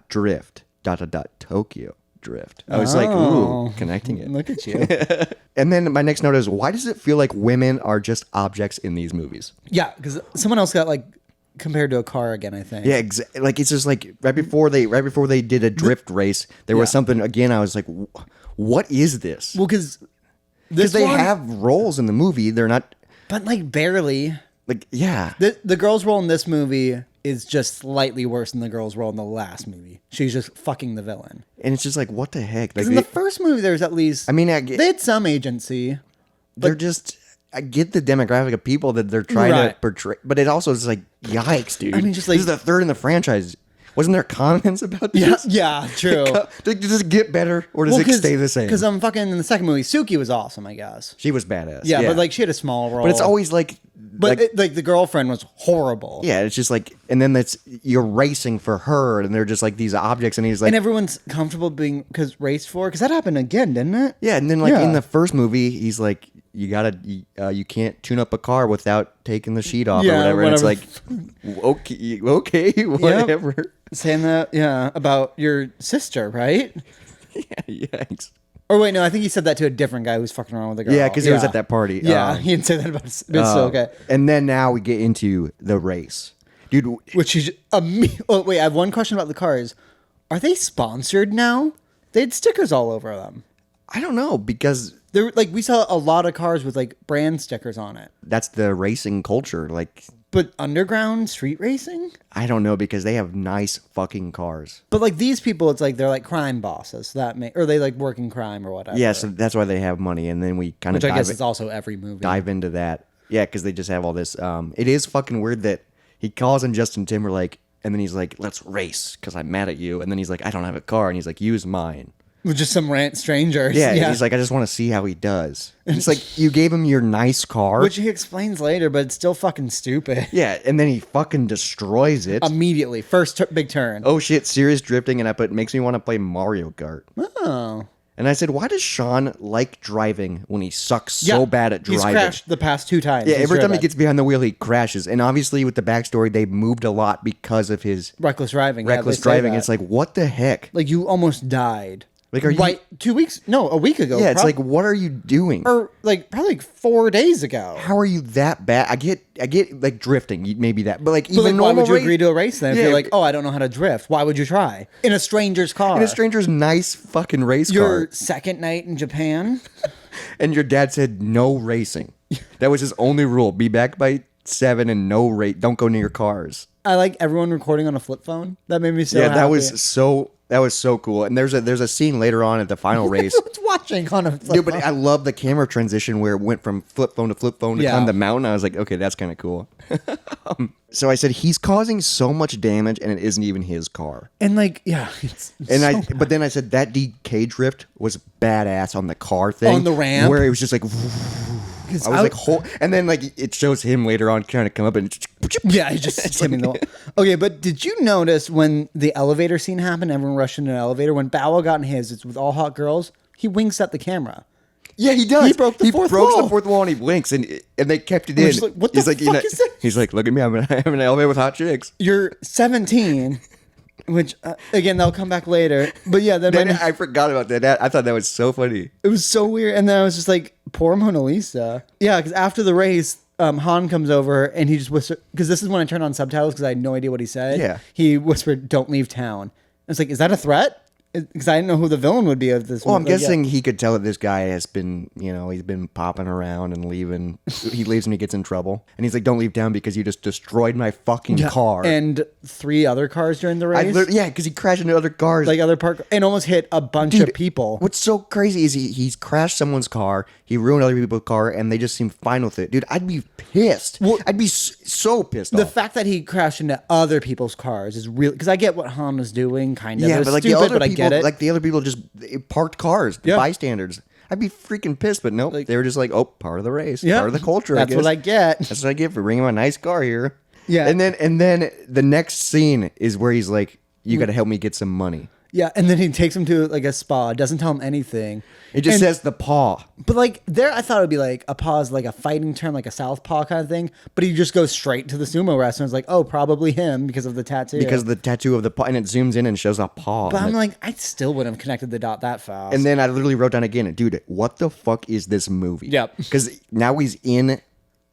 Drift ... Tokyo Drift. I was like, ooh, connecting it. Look at you. And then my next note is, why does it feel like women are just objects in these movies? Yeah, because someone else got like compared to a car again, I think. Yeah, like it's just like right before they did a drift race, there was something again. I was like, what is this? Well, because they have roles in the movie, they're not, but like barely. Like yeah, the girl's role in this movie is just slightly worse than the girl's role in the last movie. She's just fucking the villain. And it's just like, what the heck? Like in the first movie, there's at least... I mean, they had some agency. They're just... I get the demographic of people that they're trying to portray. But it also is like, yikes, dude. I mean, just like... This is the third in the franchise. Wasn't there comments about this? Yeah, true. Does it get better or does it stay the same? Because I'm fucking... In the second movie, Suki was awesome, I guess. She was badass. Yeah, but like she had a small role. But it's always like... But like the girlfriend was horrible. Yeah, it's just like, and then you're racing for her, and they're just like these objects, and he's like, and everyone's comfortable being raced for, because that happened again, didn't it? Yeah, and then like in the first movie, he's like, you can't tune up a car without taking the sheet off or Yeah, whatever. And it's like, whatever. okay, whatever. Saying that, yeah, about your sister, right? Yeah, thanks. Or wait, no, I think he said that to a different guy who was fucking around with a girl. Yeah, because he was at that party. Yeah, he didn't say that about his, but it's still okay. And then now we get into the race. Dude, Which is, oh, wait, I have one question about the cars. Are they sponsored now? They had stickers all over them. I don't know, because There, like, we saw a lot of cars with, like, brand stickers on it. that's the racing culture. Like, But underground street racing? I don't know, because they have nice fucking cars. But, like, these people, it's like they're, like, crime bosses. So that or they, like, work in crime or whatever. Yeah, so that's why they have money. And then we kind of Which I guess is also every movie. dive into that. Yeah, because they just have all this. It is fucking weird that he calls him Justin Timberlake, and then he's like, let's race, because I'm mad at you. And then he's like, I don't have a car. And he's like, use mine. With just some strangers. Yeah, and he's like, I just want to see how he does. And it's like, you gave him your nice car. Which he explains later, but it's still fucking stupid. Yeah, and then he fucking destroys it. Immediately. First big turn. Oh shit, serious drifting, and I put, makes me want to play Mario Kart. Oh. And I said, why does Sean like driving when he sucks so bad at driving? He's crashed the past 2 times. Yeah, every time he gets behind the wheel, he crashes. And obviously, with the backstory, they moved a lot because of his reckless driving. reckless driving. It's like, what the heck? Like, you almost died. Like, are you? Right, 2 weeks? No, a week ago. Yeah, it's like, what are you doing? Or, like, probably like 4 days ago. How are you that bad? I get like drifting, maybe that, but like But, even like, why normal would you race- agree to a race then? If Yeah, you're like, oh, I don't know how to drift. Why would you try? In a stranger's car. in a stranger's nice fucking race Your car, second night in Japan? and your dad said no racing. That was his only rule: be back by 7 and no rate. Don't go near your cars. I like everyone recording on a flip phone. That made me so Yeah, happy. that was so cool. And there's a scene later on at the final race. Who's watching on a flip Dude, but phone? I love the camera transition where it went from flip phone to climb the mountain. I was like, okay, that's kind of cool. So I said, he's causing so much damage, and it isn't even his car. And like, yeah, it's And but then I said that DK drift was badass on the car thing, On the ramp? where it was just like, I was like, and then like it shows him later on trying to come up and yeah, he just timming the wall. Okay, but did you notice when the elevator scene happened, everyone rushed into an elevator? When Bow Wow got in his, it's with all hot girls, he winks at the camera. Yeah, he does. He broke the fourth wall. the fourth wall, and he blinks, and they kept it We're in. just like, what the He's like, fuck is this? He's like, look at me, I'm in an elevator with hot chicks. You're 17, which, again, they'll come back later. But yeah, then I forgot about that. I thought that was so funny. it was so weird. And then I was just like, poor Mona Lisa. Yeah, because after the race, Han comes over and he just whispered, because this is when I turned on subtitles because I had no idea what he said. Yeah. He whispered, don't leave town. I was like, is that a threat? Because I didn't know who the villain would be of this. Well, I'm Like, yeah. guessing he could tell that this guy has been, he's been popping around and leaving. He leaves when he gets in trouble. And he's like, don't leave town because you just destroyed my fucking car. And 3 other cars during the race. Yeah, because he crashed into other cars. Like other park and almost hit a bunch of people. What's so crazy is he's crashed someone's car, he ruined other people's car, and they just seem fine with it. Dude, I'd be pissed. Well, I'd be so pissed The off. fact that he crashed into other people's cars is real, because I get what Han was doing, kind of. Yeah, It was but like stupid, the other but people, I get it. like the other people just parked cars, Yeah. bystanders. I'd be freaking pissed, but nope. They were just like, oh, part of the race, Yeah. part of the culture. That's I guess. what I get. That's what I get for bringing my nice car here. Yeah. And then the next scene is where he's like, you got to help me get some money. Yeah, and then he takes him to like a spa, doesn't tell him anything. It just says the paw. But like there, I thought it would be like a paw is like a fighting term, like a southpaw kind of thing. But he just goes straight to the sumo wrestler. It's like, oh, probably him because of the tattoo. Because of the tattoo of the paw, and it zooms in and shows a paw. But on I'm it. like, I still wouldn't have connected the dot that fast. And then I literally wrote down again, dude, what the fuck is this movie? Yep. Because now he's in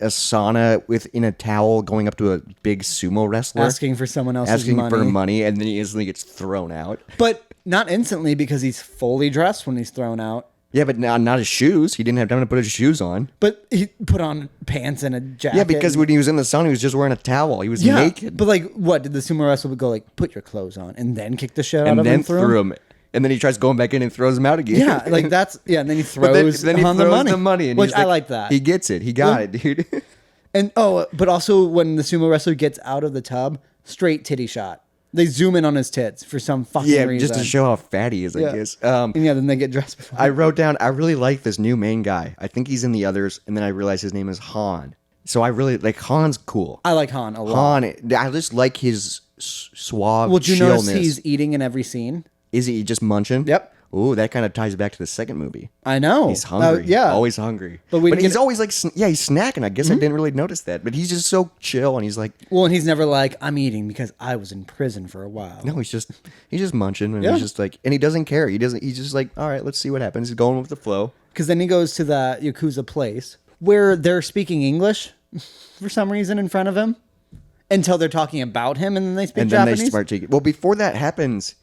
a sauna in a towel going up to a big sumo wrestler. asking for someone else's asking money. for money, and then he instantly gets thrown out. But not instantly because he's fully dressed when he's thrown out. Yeah, but not his shoes. He didn't have time to put his shoes on. But he put on pants and a jacket. Yeah, because when he was in the sauna, he was just wearing a towel. He was naked. But like, what did the sumo wrestler go like? Put your clothes on and then kick the shit out and of him. then threw him. And then he tries going back in and throws him out again. Yeah, like that's And then he But throws then he on throws the money, and which he's I like that. He gets it. He got it, dude. And but also when the sumo wrestler gets out of the tub, straight titty shot. They zoom in on his tits for some fucking Yeah, reason. just to show how fat he is, I guess. And yeah, then they get dressed. Before. I wrote down, I really like this new main guy. I think he's in the others, and then I realized his name is Han. So I really, like, Han's cool. I like Han a lot. Han, I just like his suave Well, do you chillness. notice he's eating in every scene? Is he just munching? Yep. Ooh, that kind of ties back to the second movie. I know. He's hungry. Yeah. Always hungry. But he's always like, he's snacking. I guess I didn't really notice that. But he's just so chill, and he's like, well, and he's never like, I'm eating because I was in prison for a while. no, he's just munching, and he's just like, and he doesn't care. He's just like, all right, let's see what happens. He's going with the flow. Because then he goes to that yakuza place where they're speaking English for some reason in front of him until they're talking about him, and then they speak Japanese. Then they start taking. Well, before that happens,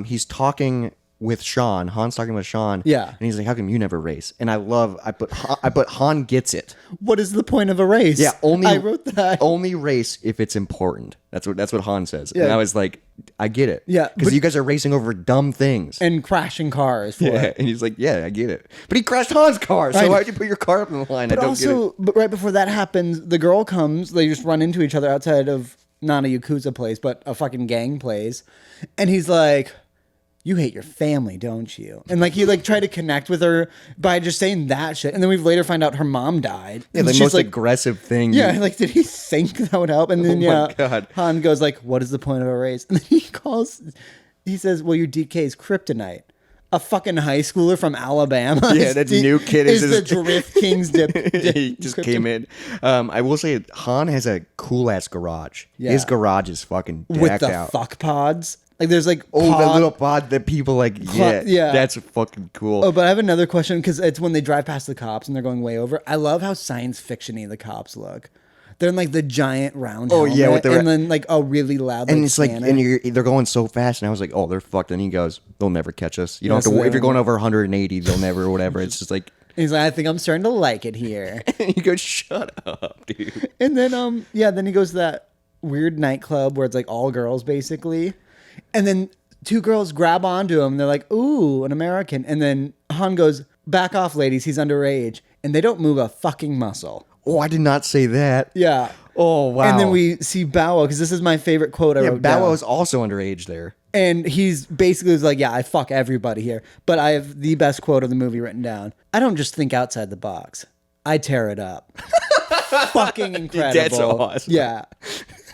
he's talking with Sean. Han's talking with Sean. Yeah. And he's like, how come you never race? And I put Han gets it. What is the point of a race? Yeah, I wrote that. Only race if it's important. That's what Han says. Yeah. And I was like, I get it. Yeah, Because you guys are racing over dumb things. And crashing cars for yeah. it. And he's like, yeah, I get it. But he crashed Han's car. So why'd you put your car up in the line? But I don't also, get it. but right before that happens, the girl comes. They just run into each other outside of not a yakuza place, but a fucking gang place. And he's like, you hate your family, don't you? And like he like tried to connect with her by just saying that shit. And then we later find out her mom died. Yeah, And the she's most like, aggressive thing. yeah, like did he think that would help? And then my God. Han goes like, what is the point of a race? And then he says, well, your DK's kryptonite. A fucking high schooler from Alabama. Yeah, that new kid is the Drift King's he just came in. I will say Han has a cool ass garage. Yeah. His garage is fucking decked with the out. fuck pods. Like there's like The little pod that people like. Yeah, that's fucking cool. Oh, but I have another question because it's when they drive past the cops and they're going way over. I love how science fiction-y the cops look. They're in like the giant round helmet, yeah, with the and then like a really loud. and like, it's like, scanner. and they're going so fast, and I was like, oh, they're fucked. And he goes, they'll never catch us. You don't have to. If you're going over 180, they'll never, or whatever. It's just like. He's like, I think I'm starting to like it here. And you go, shut up, dude. And then then he goes to that weird nightclub where it's like all girls basically, and then two girls grab onto him. And they're like, ooh, an American. And then Han goes, back off, ladies. He's underage, and they don't move a fucking muscle. Oh, I did not say that. Yeah. Oh, wow. And then we see Bow Wow, because this is my favorite quote I wrote Bow down. Wow is also underage there. And he's basically like, yeah, I fuck everybody here. But I have the best quote of the movie written down. I don't just think outside the box. I tear it up. Fucking incredible. That's awesome. Yeah.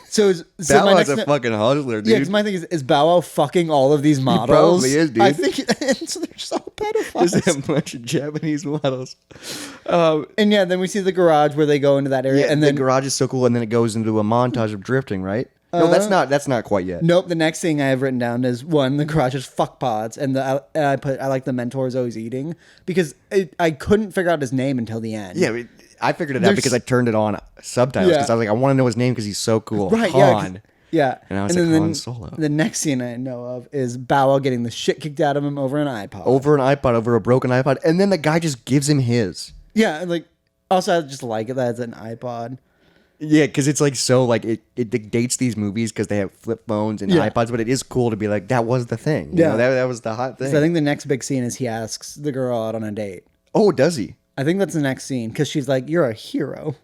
So Bow my Wow's next a fucking hustler, dude. Yeah, because my thing is Bow Wow fucking all of these models? probably is, dude. I think, and so they're just all pedophiles. There's a bunch of Japanese models. And yeah, then we see the garage where they go into that area. Yeah, and the then garage is so cool, and then it goes into a montage of drifting, right? No, that's not quite yet. Nope. The next thing I have written down is one, the garage is fuck pods, and I like the mentor is always eating because I couldn't figure out his name until the end. Yeah, I figured it out because I turned it on subtitles because I was like, I want to know his name because he's so cool. Right. Han. Yeah. And I was then like, Han Solo. The next scene I know of is Bow Wow getting the shit kicked out of him over an iPod. Over an iPod, over a broken iPod, and then the guy just gives him his. Yeah. And like, also I just like it that it's an iPod. Yeah, because it's like so like it dictates these movies because they have flip phones and iPods, but it is cool to be like that was the thing. You know, that was the hot thing. So I think the next big scene is he asks the girl out on a date. Oh, does he? I think that's the next scene because she's like, "You're a hero."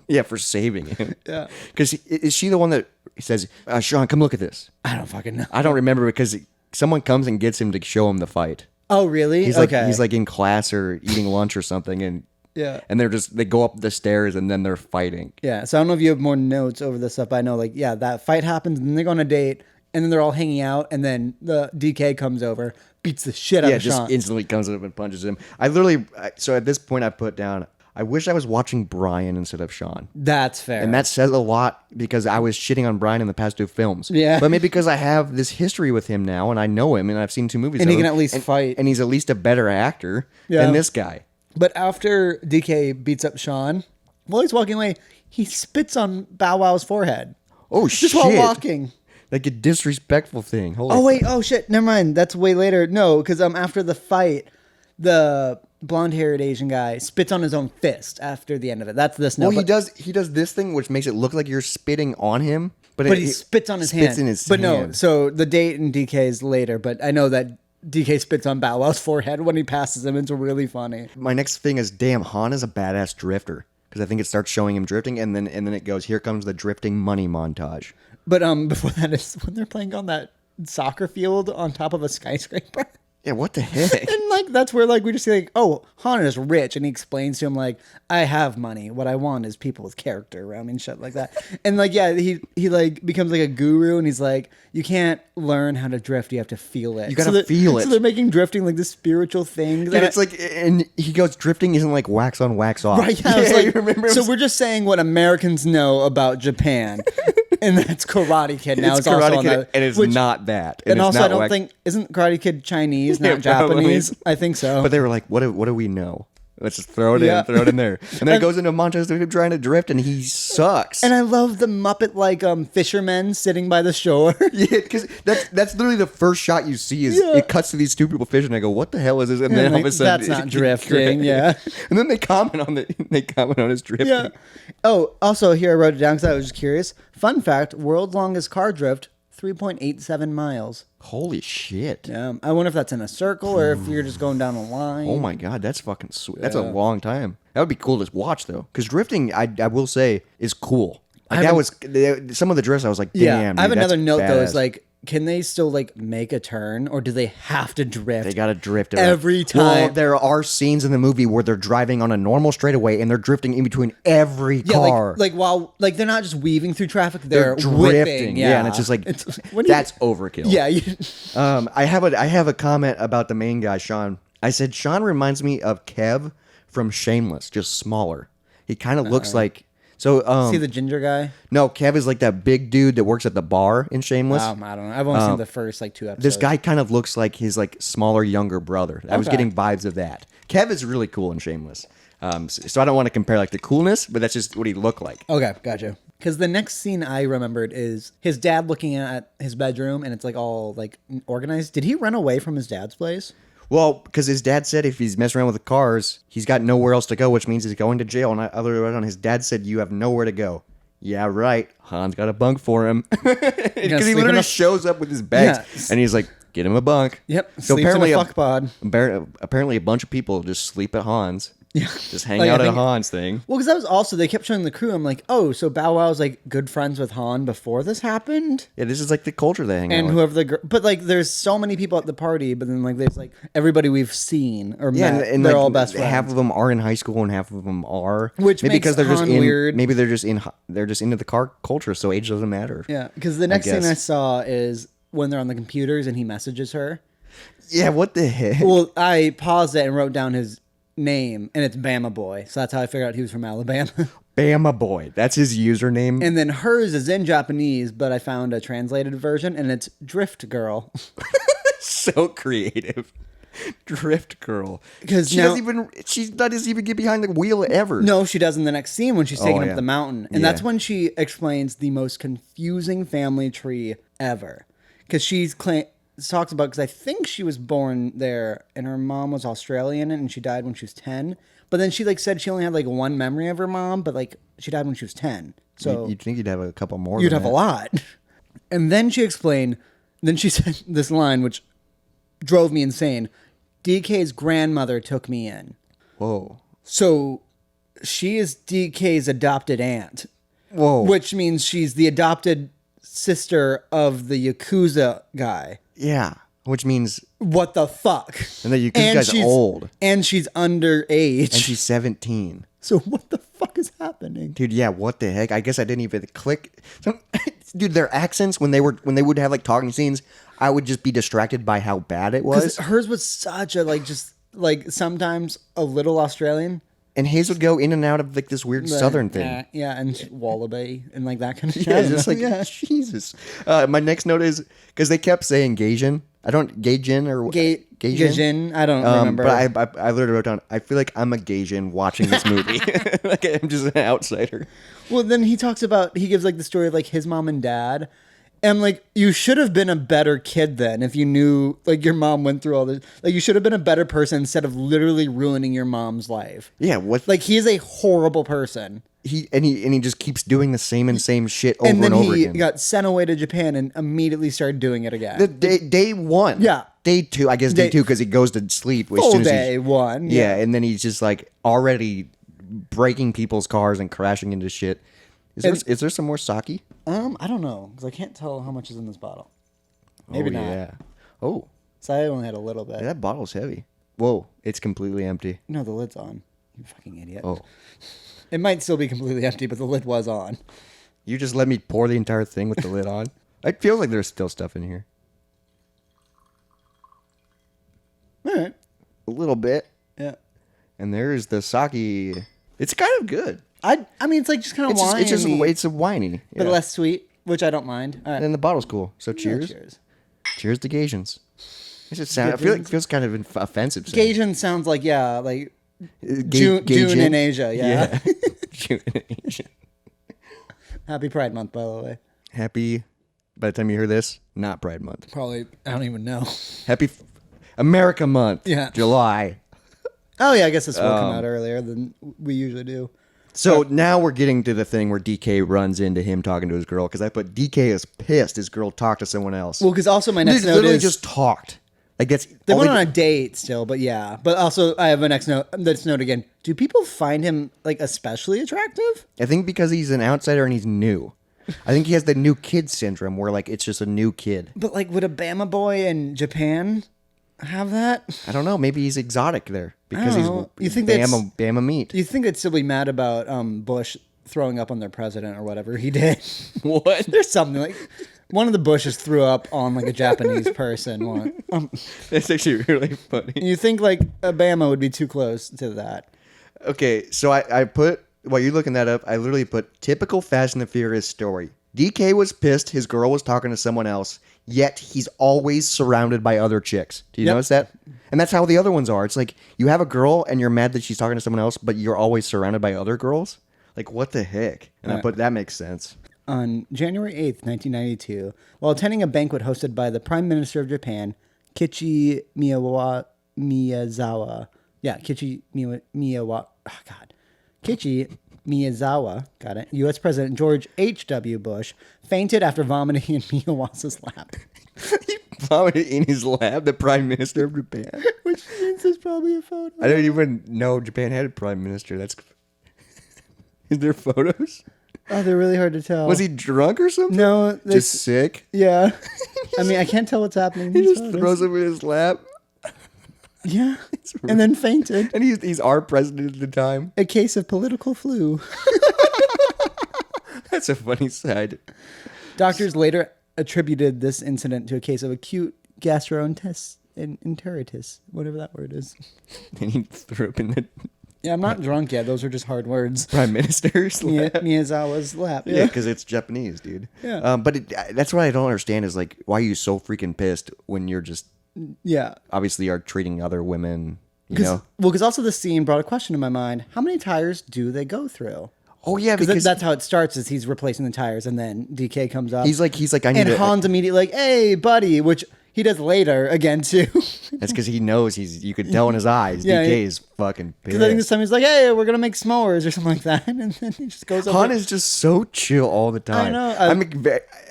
Yeah, for saving him. Yeah. Because is she the one that says, "Sean, come look at this"? I don't fucking know. I don't remember because someone comes and gets him to show him the fight. Oh, really? He's okay. he's like in class or eating lunch or something, and yeah. and they go up the stairs and then they're fighting. Yeah. So I don't know if you have more notes over this stuff, but I know like, yeah, that fight happens and then they go on a date and then they're all hanging out and then the DK comes over, beats the shit out of just Sean. instantly comes up and punches him. So at this point I put down, I wish I was watching Brian instead of Sean. That's fair. And that says a lot because I was shitting on Brian in the past two films. Yeah. But maybe because I have this history with him now and I know him and I've seen two movies And of he can him, at least fight. And he's at least a better actor than this guy. But after DK beats up Sean, while he's walking away, he spits on Bow Wow's forehead. Oh, Just shit. while walking. Like a disrespectful thing. Holy Oh, wait. Oh, shit. Never mind. That's way later. No, because after the fight, the blonde-haired Asian guy spits on his own fist after the end of it. That's this note. Well, he does this thing which makes it look like you're spitting on him. But he spits on his hand. in his but hand. no, so the date in DK is later, but I know that DK spits on Bow Wow's forehead when he passes him. It's really funny. My next thing is, damn, Han is a badass drifter. Because I think it starts showing him drifting, and then it goes, here comes the drifting money montage. But before that is when they're playing on that soccer field on top of a skyscraper. Yeah, what the heck? And like that's where like we just say like, oh, Han is rich, and he explains to him like, I have money. What I want is people with character around me and shit like that. And like yeah, he like becomes like a guru, and he's like, you can't learn how to drift, you have to feel it. You gotta feel it. So they're making drifting like this spiritual thing. And it's like, and he goes, drifting isn't like wax on, wax off. Right? Yeah, I was like, remember? so we're just saying what Americans know about Japan. And that's Karate Kid now. It's It's also Karate on Kid, that, and it's not that. And it's also, not I don't wax- think isn't Karate Kid Chinese, Yeah, not Japanese. probably. I think so. But they were like, what do we know? Let's just throw it Yeah. in, throw it in there. And then it goes into a montage of him trying to drift, and he sucks. And I love the Muppet like fishermen sitting by the shore. Yeah, because that's literally the first shot you see is Yeah. it cuts to these two people fishing. I go, what the hell is this? And then all of a sudden, that's not drifting. Yeah, And then they comment on his drifting. yeah. Oh, also here I wrote it down because I was just curious. Fun fact: world's longest car drift, 3.87 miles. Holy shit. Yeah, I wonder if that's in a circle or if you're just going down a line. Oh my god, that's fucking sweet. That's a long time. That would be cool to watch though, because drifting, I will say, is cool. Like that was some of the drifts. I was like, damn. Yeah, I have dude, another that's note though. badass. Is like, can they still like make a turn, or do they have to drift? They gotta drift around. every time. Well, there are scenes in the movie where they're driving on a normal straightaway and they're drifting in between every car. like while like they're not just weaving through traffic, they're drifting. whipping. Yeah, and it's just like what do you- that's overkill. Yeah, I have a comment about the main guy, Sean. I said Sean reminds me of Kev from Shameless, just smaller. He kind of looks like so. see the ginger guy. No, Kev is like that big dude that works at the bar in Shameless. I don't know. I've only seen the first like 2 episodes. This guy kind of looks like his like smaller younger brother. I was Okay. getting vibes of that. Kev is really cool in Shameless. So I don't want to compare like the coolness, but that's just what he looked like. Okay, gotcha. Because the next scene I remembered is his dad looking at his bedroom, and it's like all like organized. Did he run away from his dad's place? Well, because his dad said if he's messing around with the cars, he's got nowhere else to go, which means he's going to jail. And other way around, his dad said, you have nowhere to go. Yeah, right. Han's got a bunk for him. Because he sleep in literally a- shows up with his bags, Yeah. and he's like, get him a bunk. Yep. So Sleeps in a fuck pod. apparently a bunch of people just sleep at Han's. Yeah. Just hang Like, I out at think- Han's thing. Well, because that was also they kept showing the crew. I'm like, oh, so Bow Wow was like good friends with Han before this happened, Yeah, this is like the culture they hang out and with. whoever but like there's so many people at the party, but then like there's like everybody we've seen or Yeah, met. and they're like, all best friends. half of them are in high school and half of them are, Which maybe makes because they're just Han in, weird. Maybe they're just into the car culture, so age doesn't matter. Yeah, because the next thing guess. I saw is when they're on the computers and he messages her. Yeah, what the heck? Well, I paused it and wrote down his name, and it's Bama Boy. So that's how I figured out he was from Alabama. Bama Boy, that's his username. And then hers is in Japanese, but I found a translated version, and it's Drift Girl. So creative. Drift girl. 'Cause she now- doesn't even get behind the wheel ever. No, she does in the next scene when she's taking yeah. up the mountain. And that's when she explains the most confusing family tree ever. Because talks about, because I think she was born there and her mom was Australian and she died when she was 10. But then she like said she only had like one memory of her mom, but like she died when she was 10. So You'd think you'd have a couple more. you'd than have a that. lot. And then she explained, then she said this line, which drove me insane. DK's grandmother took me in. Whoa. So she is DK's adopted aunt. Whoa. Which means she's the adopted sister of the Yakuza guy. Yeah. Which means, What the fuck? and the Yakuza guy's she's old. And she's underage. And she's 17. So what the fuck is happening? Dude, yeah, what the heck? I guess I didn't even click. Dude, their accents when they would have like talking scenes, I would just be distracted by how bad it was. Hers was such a just sometimes a little Australian. And his would go in and out of like this weird southern thing. Yeah, and wallaby and like that kind of shit. Yeah, just like yeah. Jesus. My next note is because they kept saying Gaijin. I don't Gaijin or Gaijin. I don't remember. But I literally wrote down. I feel like I'm a Gaijin watching this movie. Like I'm just an outsider. Well, then he gives like the story of like his mom and dad. And like, you should have been a better kid then if you knew like your mom went through all this. Like, you should have been a better person instead of literally ruining your mom's life. Yeah, what? Like, he is a horrible person. He just keeps doing the same shit over And then over he again. got sent away to Japan and immediately started doing it again. The day one. Yeah. Day two. I guess day two because he goes to sleep as Full soon as day one. Yeah, and then he's just like already breaking people's cars and crashing into shit. Is there some more sake? I don't know because I can't tell how much is in this bottle. Maybe not. Yeah. Oh, So I only had a little bit. Yeah, that bottle's heavy. Whoa, it's completely empty. No, the lid's on. You fucking idiot. Oh. It might still be completely empty, but the lid was on. You just let me pour the entire thing with the lid on? It feels like there's still stuff in here. All right. A little bit. Yeah. And there's the sake. It's kind of good. I mean, it's like just kind of wine. It's a winey. But less sweet, which I don't mind. All right. And the bottle's cool. So cheers. Yeah, cheers. Cheers to Gasians. It just sound, I feel like it feels kind of offensive. Gasian sounds like, like June Gajin? in Asia. Yeah. June in Asia. Happy Pride Month, by the way. Happy, by the time you hear this, not Pride Month. Probably, I don't even know. Happy America Month. Yeah. July. Oh, yeah, I guess this will come out earlier than we usually do. So now we're getting to the thing where DK runs into him talking to his girl, because I put DK is pissed his girl talked to someone else. Well, because also my next They note literally is... just talked. Like that's They all went on a date still, but yeah. But also, I have a next note. Let's note again. Do people find him, like, especially attractive? I think because he's an outsider and he's new. I think he has the new kid syndrome where, like, it's just a new kid. But, like, would a Bama boy in Japan have that? I don't know. Maybe he's exotic there because I he's don't know. You think that's- Bama meat. You think they'd still be mad about Bush throwing up on their president or whatever he did? What? There's something like... One of the Bushes threw up on, like, a Japanese person. That's actually really funny. You think, like, Obama would be too close to that. Okay, so I put, while you're looking that up, I literally put typical Fast and the Furious story. DK was pissed his girl was talking to someone else, yet he's always surrounded by other chicks. Do you notice that? And that's how the other ones are. It's like you have a girl and you're mad that she's talking to someone else, but you're always surrounded by other girls. Like, what the heck? And I put, that makes sense. On January 8th, 1992, while attending a banquet hosted by the Prime Minister of Japan, Kiichi Miyazawa. Yeah, Kiichi Miyazawa. Oh, God. Kiichi Miyazawa, got it. U.S. President George H.W. Bush fainted after vomiting in Miyazawa's lap. He vomited in his lap, the Prime Minister of Japan. Which means there's probably a photo. I didn't even know Japan had a Prime Minister. That's... Is there photos? Oh, they're really hard to tell. Was he drunk or something? No. Just sick? Yeah. I mean, I can't tell what's happening. In He these just photos. throws him in his lap. Yeah. And then fainted. And he's our president at the time. A case of political flu. That's a funny side. Doctors later attributed this incident to a case of acute gastroenteritis, whatever that word is. And he threw up in the Yeah, I'm not drunk yet. Those are just hard words. Prime Minister's lap. Miyazawa's lap. Yeah, because it's Japanese, dude. Yeah. But that's what I don't understand is, like, why are you so freaking pissed when you're just Yeah. obviously are treating other women, you know? Well, because also the scene brought a question to my mind. How many tires do they go through? Oh, yeah, Because that's how it starts is he's replacing the tires and then DK comes up. he's like, I need and to... Han's immediately like, hey, buddy, which he does later again, too. That's because he knows you could tell in his eyes. Yeah, DK is fucking pissed. Because I think this time he's like, hey, we're going to make s'mores or something like that. And then he just goes over. Han is just so chill all the time. I know.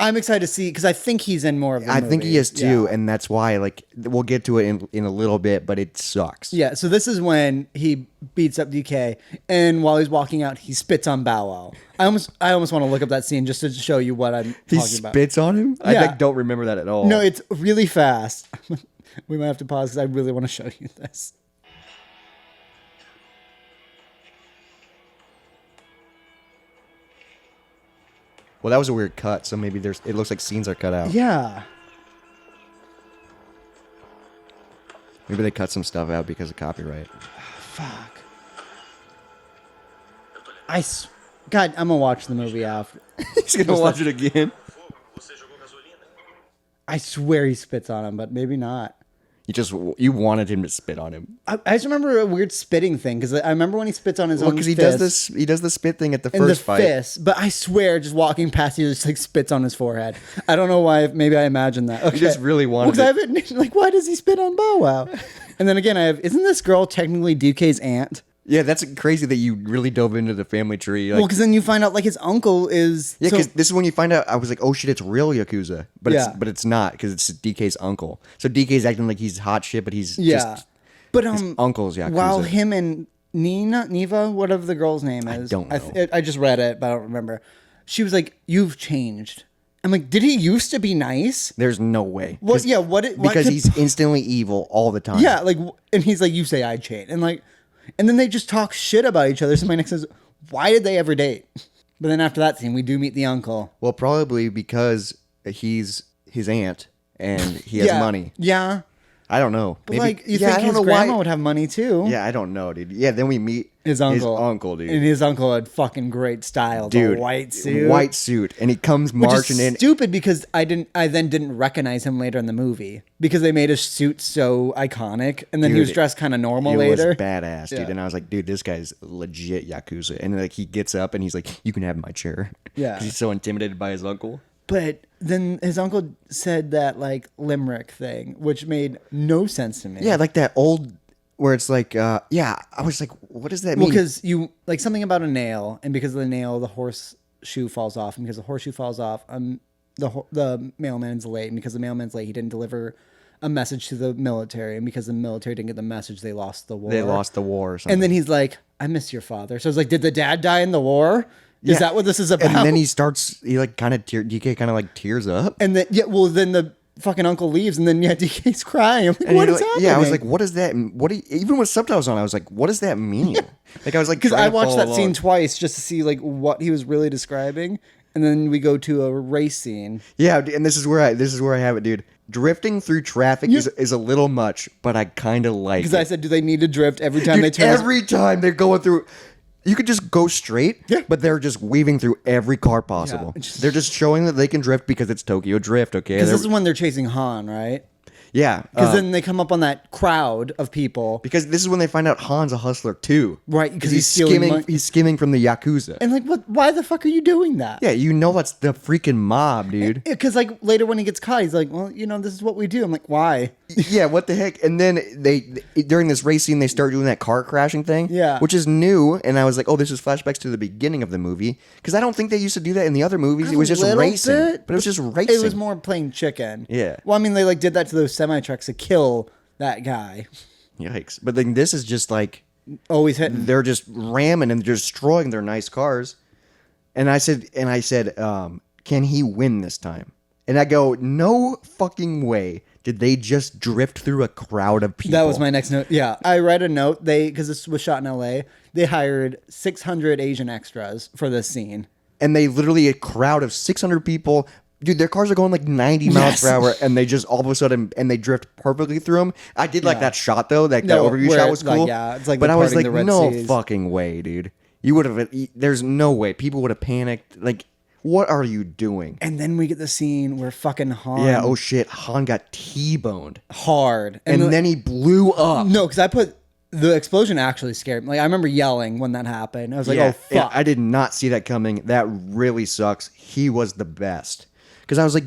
I'm excited to see because I think he's in more of the I movie. think he is too, Yeah. and that's why, like, we'll get to it in a little bit, but it sucks. Yeah, so this is when he beats up DK, and while he's walking out, he spits on Bow Wow. I almost want to look up that scene just to show you what I'm He talking about. spits on him? I Yeah. like, don't remember that at all. No, it's really fast. We might have to pause because I really want to show you this. Well, that was a weird cut, so maybe it looks like scenes are cut out. Yeah. Maybe they cut some stuff out because of copyright. Fuck. God, I'm going to watch the movie after. He's going to watch it again. I swear he spits on him, but maybe not. You wanted him to spit on him. I just remember a weird spitting thing because I remember when he spits on his own Because fist. he does the spit thing at the In first the fight. fist, but I swear, just walking past, he just like spits on his forehead. I don't know why. Maybe I imagined that. Okay. He just really wanted Well, 'cause I have it, like, why does he spit on Bow Wow? And then again, isn't this girl technically DK's aunt? Yeah, that's crazy that you really dove into the family tree. Like, Well, because then you find out like his uncle is. yeah, so- because this is when you find out. I was like, oh shit, it's real yakuza, but Yeah. it's not because it's DK's uncle. So DK's acting like he's hot shit, but he's yeah, just but his uncle's yakuza. While him and Neva, whatever the girl's name is, don't know. I just read it, but I don't remember. She was like, "You've changed." I'm like, did he used to be nice? There's no way. Well, yeah, Because he's instantly evil all the time. Yeah, like, and he's like, you say I cheat. And like, and then they just talk shit about each other. So my next says, why did they ever date? But then after that scene, we do meet the uncle. Well, probably because he's his aunt and he has money. Yeah. I don't know. But like, you think his grandma would have money too? Yeah, I don't know, dude. Yeah, then we meet his uncle, dude. And his uncle had fucking great style. Dude, the white suit. White suit. And he comes marching in. Stupid because I then didn't recognize him later in the movie. Because they made his suit so iconic. And then he was dressed kind of normal later. It was badass, dude. Yeah. And I was like, dude, this guy's legit Yakuza. And like he gets up and he's like, you can have my chair. Yeah. Because he's so intimidated by his uncle. But then his uncle said that like limerick thing, which made no sense to me. Yeah, like that old where it's like, I was like, what does that mean? Well, because you like something about a nail, and because of the nail, the horseshoe falls off, and because the horseshoe falls off, the mailman's late, and because the mailman's late, he didn't deliver a message to the military, and because the military didn't get the message, they lost the war. They lost the war or something. And then he's like, I miss your father. So I was like, did the dad die in the war? Yeah. Is that what this is about? And then he like kind of DK kind of like tears up. And then then the fucking uncle leaves, and then DK's crying. I'm like, what is happening? Yeah, I was like, what is that? Even with subtitles on, I was like, what does that mean? Yeah. Like I was like, because I watched that scene twice just to see like what he was really describing, and then we go to a race scene. Yeah, and this is where I have it, dude. Drifting through traffic is a little much, but I kind of like it. Because I said, do they need to drift every time they turn? Every time they're going through. You could just go straight, but they're just weaving through every car possible. Yeah, they're just showing that they can drift because it's Tokyo Drift, okay? Because this is when they're chasing Han, right? Yeah. Because then they come up on that crowd of people. Because this is when they find out Han's a hustler too. Right, because he's skimming from the Yakuza. And like, why the fuck are you doing that? Yeah, you know that's the freaking mob, dude. Because like later when he gets caught, he's like, well, this is what we do. I'm like, why? Yeah, what the heck? And then they during this race scene, they start doing that car crashing thing. Yeah. Which is new. And I was like, oh, this is flashbacks to the beginning of the movie. Because I don't think they used to do that in the other movies. It was just racing. But it was just racing. It was more playing chicken. Yeah. Well, I mean, they like did that to those semi-trucks to kill that guy. Yikes. But then this is just like always hitting. They're just ramming and destroying their nice cars. And I said, can he win this time? And I go, no fucking way did they just drift through a crowd of people. That was my next note. Yeah. I read a note. Because this was shot in LA, they hired 600 Asian extras for this scene. And they literally, a crowd of 600 people. Dude, their cars are going like 90 miles per hour, and they just all of a sudden, and they drift perfectly through them. I did like that shot though. That overview shot was cool. Like, it's like, but I was like, no fucking way, dude. You would have. There's no way. People would have panicked. Like, what are you doing? And then we get the scene where fucking Han. Yeah. Oh shit. Han got T-boned hard, and then he blew up. No, because the explosion actually scared me. Like I remember yelling when that happened. I was like, oh fuck. Yeah, I did not see that coming. That really sucks. He was the best. Because I was like,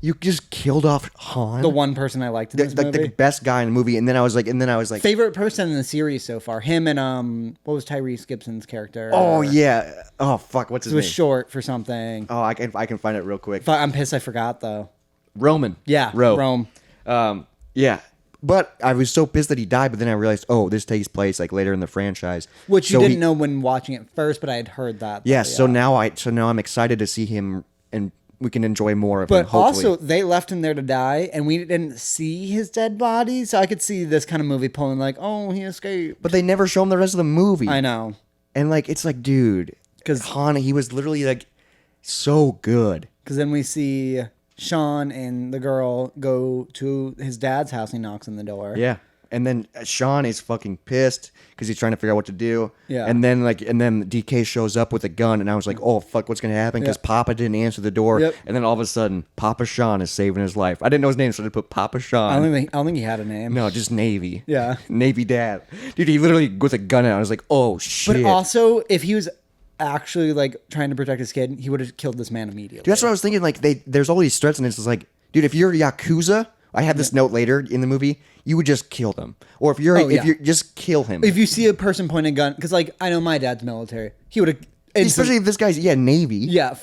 you just killed off Han, the one person I liked in this movie, the best guy in the movie. And then I was like, favorite person in the series so far. Him and what was Tyrese Gibson's character? Oh yeah. Oh fuck, what's his name? It was short for something. Oh, I can find it real quick. I'm pissed I forgot though. Roman. Yeah, Rome. Yeah. But I was so pissed that he died, but then I realized, oh, this takes place like later in the franchise. Which you didn't know when watching it first, but I had heard that. Yeah, so now I'm excited to see him, and we can enjoy more of him, hopefully. But also, they left him there to die, and we didn't see his dead body, so I could see this kind of movie pulling like, oh, he escaped. But they never show him the rest of the movie. I know. And like, it's like, dude, because Han, he was literally like so good. Because then we see Sean and the girl go to his dad's house, and he knocks on the door. Yeah. And then Sean is fucking pissed because he's trying to figure out what to do. Yeah. And then DK shows up with a gun, and I was like, oh fuck, what's gonna happen? Because Papa didn't answer the door. Yep. And then all of a sudden, Papa Sean is saving his life. I didn't know his name, so I put Papa Sean. I don't think he had a name. No, just Navy. Yeah. Navy dad. Dude, he literally with a gun out. I was like, oh shit. But also, if he was actually like trying to protect his kid, he would have killed this man immediately. Dude, that's what I was thinking. Like there's all these threats, and it's just like, dude, if you're a Yakuza, I have this note later in the movie, you would just kill them. Or if you're just kill him. If you see a person pointing a gun, because like I know my dad's military, he would have. Especially if this guy's Navy. Yeah,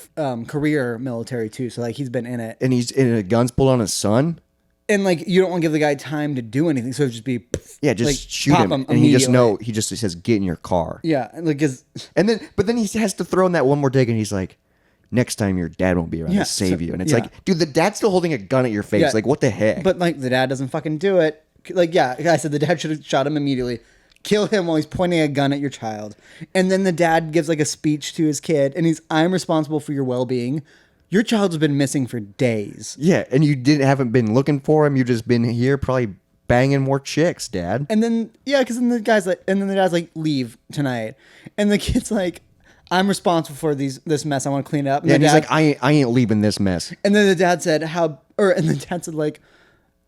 career military too. So like he's been in it, and he's in a gun's pulled on his son. And like you don't want to give the guy time to do anything, so it'd just be just like, shoot him, and he just says get in your car. Yeah, like but then he has to throw in that one more dig, and he's like, next time your dad won't be around to save you. And it's yeah. like, dude, the dad's still holding a gun at your face. Yeah. Like, what the heck? But like the dad doesn't fucking do it. Like, yeah, I said the dad should have shot him immediately. Kill him while he's pointing a gun at your child. And then the dad gives like a speech to his kid and I'm responsible for your well-being. Your child's been missing for days. Yeah, and you haven't been looking for him. You've just been here probably banging more chicks, Dad. And then, yeah, because then the dad's like, leave tonight. And the kid's like, I'm responsible for this mess. I want to clean it up. And, and he's like, I ain't leaving this mess. And then the dad said, and the dad said, like,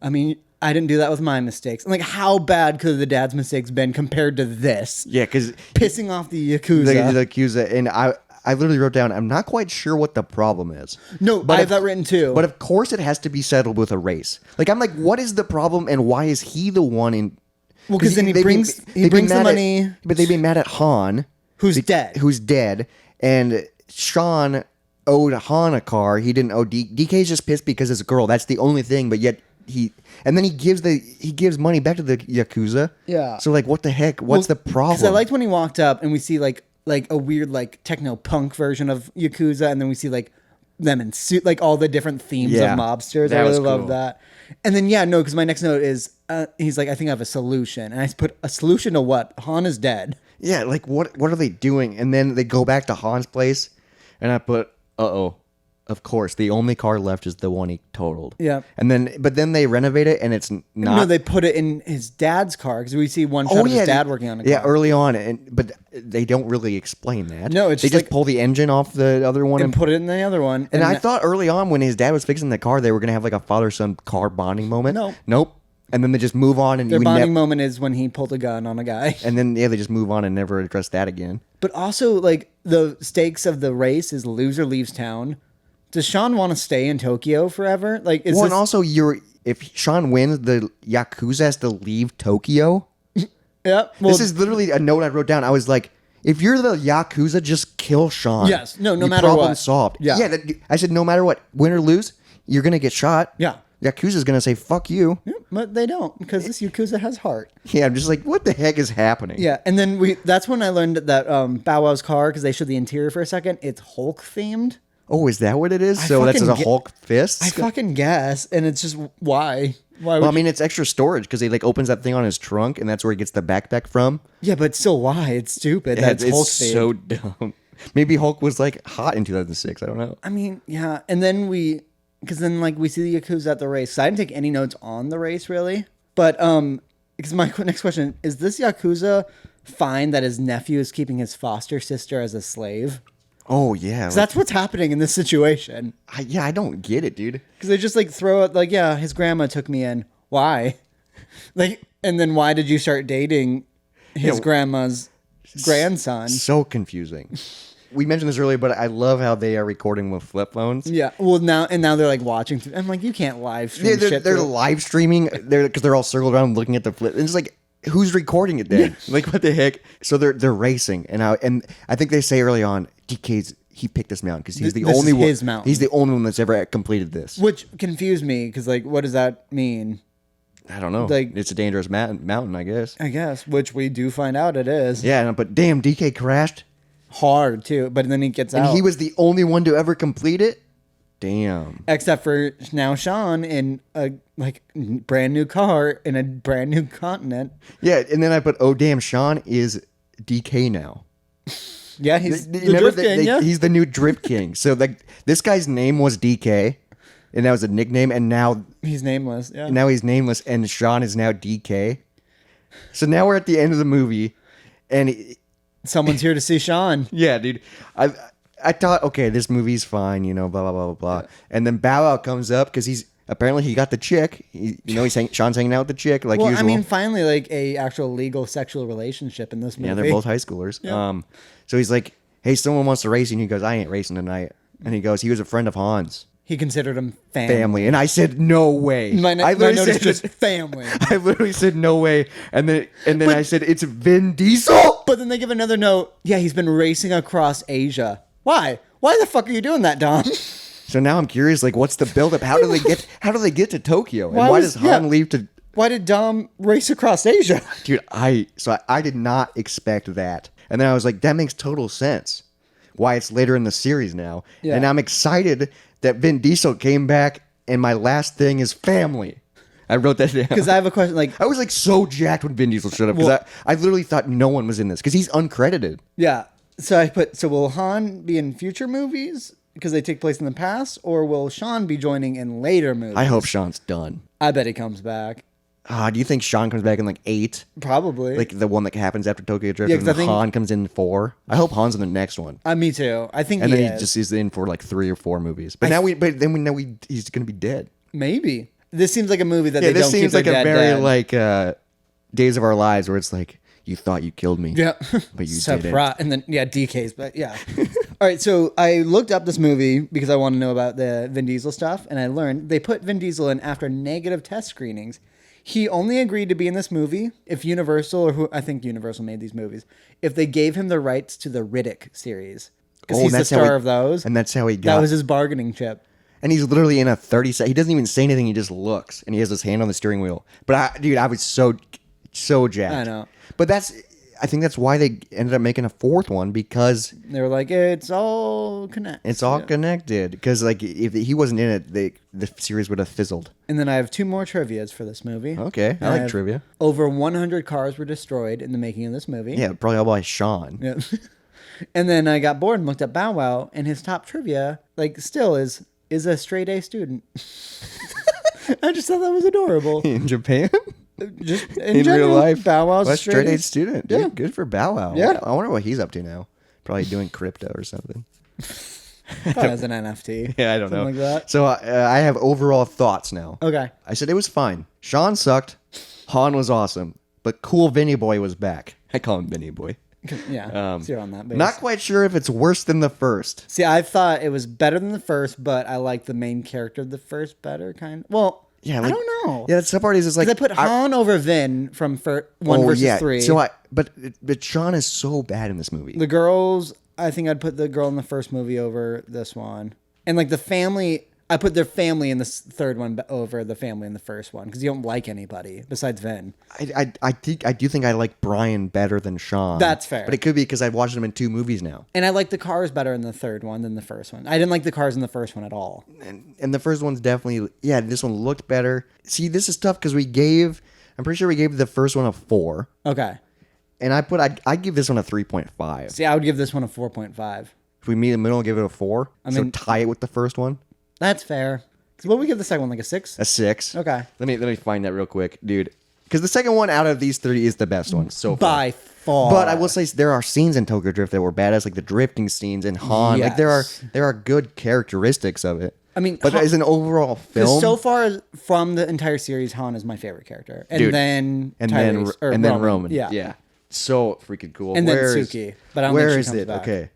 I mean, I didn't do that with my mistakes. And like, how bad could the dad's mistakes been compared to this? Yeah, because pissing off the yakuza. The yakuza, and I literally wrote down, I'm not quite sure what the problem is. No, but I have that written too. But of course it has to be settled with a race. Like, I'm like, what is the problem and why is he the one in... Well, because then he brings the money... But they'd be mad at Han. Who's dead. And Sean owed Han a car. He didn't owe DK's just pissed because it's a girl. That's the only thing, but yet... And then he gives money back to the yakuza. Yeah. So like, what the heck? What's the problem? Because I liked when he walked up and we see like a weird like techno punk version of yakuza, and then we see like them in suit, like all the different themes of mobsters. I really love that. And then because my next note is he's like, I think I have a solution, and I put a solution to what? Han is dead. Yeah. Like what are they doing? And then they go back to Han's place, and I put Of course, the only car left is the one he totaled. Yeah. But then they renovate it, and it's not. No, they put it in his dad's car because we see one shot of his dad working on a car. Yeah, early on, but they don't really explain that. No, it's they just like, pull the engine off the other one and put it in the other one. And I thought early on when his dad was fixing the car, they were gonna have like a father-son car bonding moment. Nope. And then they just move on, and their bonding moment is when he pulled a gun on a guy. And then they just move on and never address that again. But also, like the stakes of the race is loser leaves town. Does Sean want to stay in Tokyo forever? Like, and also, if Sean wins, the Yakuza has to leave Tokyo. Yeah. Well, this is literally a note I wrote down. I was like, if you're the Yakuza, just kill Sean. Yes. No matter problem what. solved. Yeah. I said, no matter what, win or lose, you're going to get shot. Yeah. Yakuza's going to say, fuck you. Yeah, but they don't, because this Yakuza has heart. Yeah, I'm just like, what the heck is happening? Yeah, and then that's when I learned that Bow Wow's car, because they showed the interior for a second, it's Hulk themed. Oh, is that what it is? So that's a Hulk fist? I fucking guess, and it's just why? Well, I mean, it's extra storage because he like opens that thing on his trunk, and that's where he gets the backpack from. Yeah, but still, why? It's stupid. Yeah, that's Hulk themed. So dumb. Maybe Hulk was like hot in 2006. I don't know. I mean, yeah, and then because then like we see the Yakuza at the race. So I didn't take any notes on the race really, but because my next question is: this Yakuza find that his nephew is keeping his foster sister as a slave? Oh, yeah. Because that's what's happening in this situation. I don't get it, dude. Because they just like throw it like, yeah, his grandma took me in. Why? Like, and then why did you start dating his grandma's grandson? So confusing. We mentioned this earlier, but I love how they are recording with flip phones. Yeah. Well, now they're like watching. I'm like, you can't live stream shit. They're live streaming because they're all circled around looking at the flip. And it's like, who's recording it then? Yeah. Like, what the heck? So they're racing, and I think they say early on, he picked this mountain because he's the only one. His mountain. He's the only one that's ever completed this. Which confused me because like, what does that mean? I don't know. Like, it's a dangerous mountain, I guess. Which we do find out it is. Yeah, but damn, DK crashed hard too. But then he gets out. And he was the only one to ever complete it. Damn. Except for now Sean in a brand new car in a brand new continent. Yeah, and then I put, oh damn, Sean is DK now. Yeah, he's the Drift King, yeah. He's the new Drift King. So this guy's name was DK, and that was a nickname, and now he's nameless. Yeah. Now he's nameless, and Sean is now DK. So now we're at the end of the movie, and someone's here to see Sean. Yeah, dude. I thought, okay, this movie's fine, blah, blah, blah, blah, blah. Yeah. And then Bow Wow comes up because he got the chick. Sean's hanging out with the chick like usual. I mean, finally, like a actual legal sexual relationship in this movie. Yeah, they're both high schoolers. Yeah. So he's like, hey, someone wants to race, and he goes, I ain't racing tonight. And he goes, he was a friend of Han's. He considered him family. And I said, no way. My note is just family. I literally said, no way. And then I said, it's Vin Diesel. But then they give another note. Yeah, he's been racing across Asia. Why? Why the fuck are you doing that, Dom? So now I'm curious, like, what's the buildup? How do they get to Tokyo? And why does Han leave to? Why did Dom race across Asia? Dude, I did not expect that. And then I was like, that makes total sense. why it's later in the series now. Yeah. And I'm excited that Vin Diesel came back, and my last thing is family. I wrote that down. Because I have a question. Like, I was like so jacked when Vin Diesel showed up because I literally thought no one was in this because he's uncredited. yeah. So I put, so will Han be in future movies because they take place in the past, or will Sean be joining in later movies? I hope Sean's done. I bet he comes back. Do you think Sean comes back in like 8? Probably. Like the one that happens after Tokyo Drift, Yeah, and 'cause I then think- Han comes in 4. I hope Han's in the next one, Me too. I think and he then he is. just is in for like 3 or 4 movies. But then we know he's gonna be dead. Maybe. This seems like a movie that Yeah, they this don't keep seems their like a dead very dead. like Days of Our Lives, where it's like you thought you killed me, Yeah. but you Surprise. didn't. And then, yeah, DK's, but yeah. All right, so I looked up this movie because I want to know about the Vin Diesel stuff, and I learned they put Vin Diesel in after negative test screenings. He only agreed to be in this movie if Universal, or who I think Universal made these movies, if they gave him the rights to the Riddick series. Because he's the that's how star of those. and that's how he got. That was his bargaining chip. And he's literally in a 30-second. He doesn't even say anything. He just looks, and he has his hand on the steering wheel. But I was so jacked. I know. But I think that's why they ended up making a 4th one, because They were like, it's all connected. it's all connected. Because like if he wasn't in it, the series would have fizzled. And then I have 2 more trivias for this movie. Okay, I like have trivia. Over 100 cars were destroyed in the making of this movie. Yeah, probably all by Sean. Yeah. And then I got bored and looked at Bow Wow, and his top trivia, like, still is a straight A student. I just thought that was adorable. In Japan, Just in general, real life, Bow Wow's well, a straight A student. Dude, Yeah. good for Bow Wow. Yeah. I wonder what he's up to now. Probably doing crypto or something. Probably as an NFT. Yeah, I don't know. Something like that. So I have overall thoughts now. Okay. I said it was fine. Sean sucked. Han was awesome. But cool Vinny Boy was back. I call him Vinny Boy. Yeah. So you're on that base. Not quite sure if it's worse than the first. See, I thought it was better than the first, but I like the main character of the first better, kind of. Well, Yeah, I like- don't know. Yeah, some part is like They put Han over Vin from 1 versus 3. So but Sean is so bad in this movie. The girls, I think I'd put the girl in the first movie over this one. And like the family, I put their family in this third one over the family in the first one because you don't like anybody besides Vin. I do think I like Brian better than Sean. That's fair. But it could be because I've watched him in 2 movies now. And I like the cars better in the third one than the first one. I didn't like the cars in the first one at all. And the first one's definitely, yeah, this one looked better. See, this is tough because I'm pretty sure we gave the first one a 4. Okay. And I'd give this one a 3.5. See, I would give this one a 4.5. If we meet in the middle and give it a 4, so mean- tie it with the first one, That's fair. So what would we give the second one? Like a 6? a 6. Okay. Let me find that real quick, dude. Because the second one out of these 3 is the best one so far. By far. But I will say there are scenes in Tokyo Drift that were badass, like the drifting scenes and Han. Like there Yes. are good characteristics of it. I mean, but Han- as an overall film, So far from the entire series, Han is my favorite character. And Dude, then and Tyrese, or then Roman. Yeah. So freaking cool. And then Where is- Suki, but I don't where think she is comes it? back. Okay.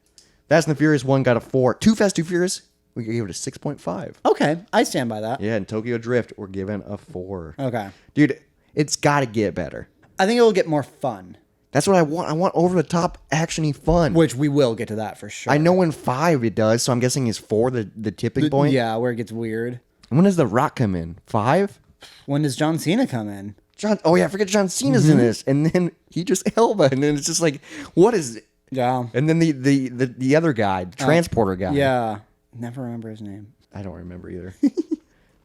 Fast and the Furious 1 got a 4. Too Fast, Too Furious, we gave it a 6.5. Okay. I stand by that. Yeah, and Tokyo Drift, we're giving a 4. Okay. Dude, it's got to get better. I think it will get more fun, That's what I want. I want over the top, actiony fun. which we will get to that for sure. I know in 5 it does, so I'm guessing is 4 the tipping point. Yeah, where it gets weird. When does The Rock come in? 5? When does John Cena come in? Oh yeah, I forget John Cena's in this, and then he just Elba, and then it's just like, what is it? Yeah. And then the other guy, the transporter guy. Yeah. Never remember his name. I don't remember either.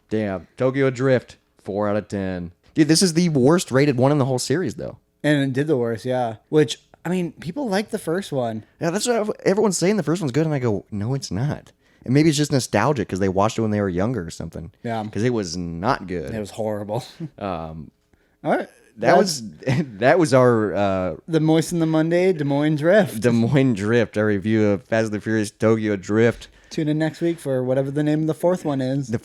Damn, Tokyo Drift, 4 out of 10. Dude, this is the worst rated one in the whole series, though. And it did the worst, yeah. Which, I mean, people like the first one. Yeah, that's what everyone's saying. The first one's good, and I go, no, it's not. And maybe it's just nostalgic because they watched it when they were younger or something. Yeah. Because it was not good. It was horrible. All right. That was our The Moisten the Monday, Des Moines Drift. Des Moines Drift, our review of Fast and the Furious Tokyo Drift. Tune in next week for whatever the name of the fourth one is. The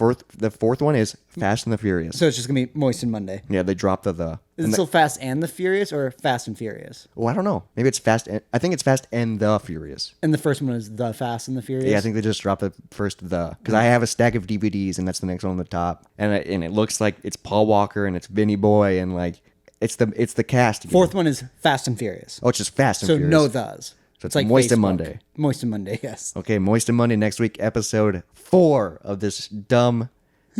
fourth one is Fast and the Furious. So it's just going to be Moisten Monday. Yeah, they dropped the. Is it still Fast and the Furious or Fast and Furious? Oh, I don't know. Maybe it's Fast. I think it's Fast and the Furious. And the first one is The Fast and the Furious? Yeah, I think they just dropped the first because I have a stack of DVDs and that's the next one on the top, and it looks like it's Paul Walker and it's Vinny Boy and like it's the cast. Again. Fourth one is Fast and Furious. Oh, it's just Fast and So Furious. no thes. So it's like Moisten Facebook. Monday. Moisten Monday, yes. Okay, Moisten Monday next week, episode 4 of this dumb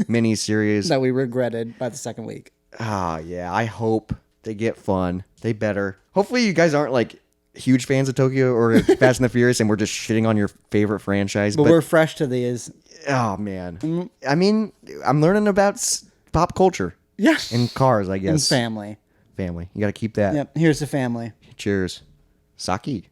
mini series. That we regretted by the second week. Ah, yeah. I hope they get fun. They better. Hopefully, you guys aren't like huge fans of Tokyo or Fast and the Furious, and we're just shitting on your favorite franchise. But we're fresh to these. Oh man, I mean, I'm learning about pop culture. Yeah. And cars, I guess. And family. Family. You got to keep that. Yep. Here's the family. Cheers. Sake.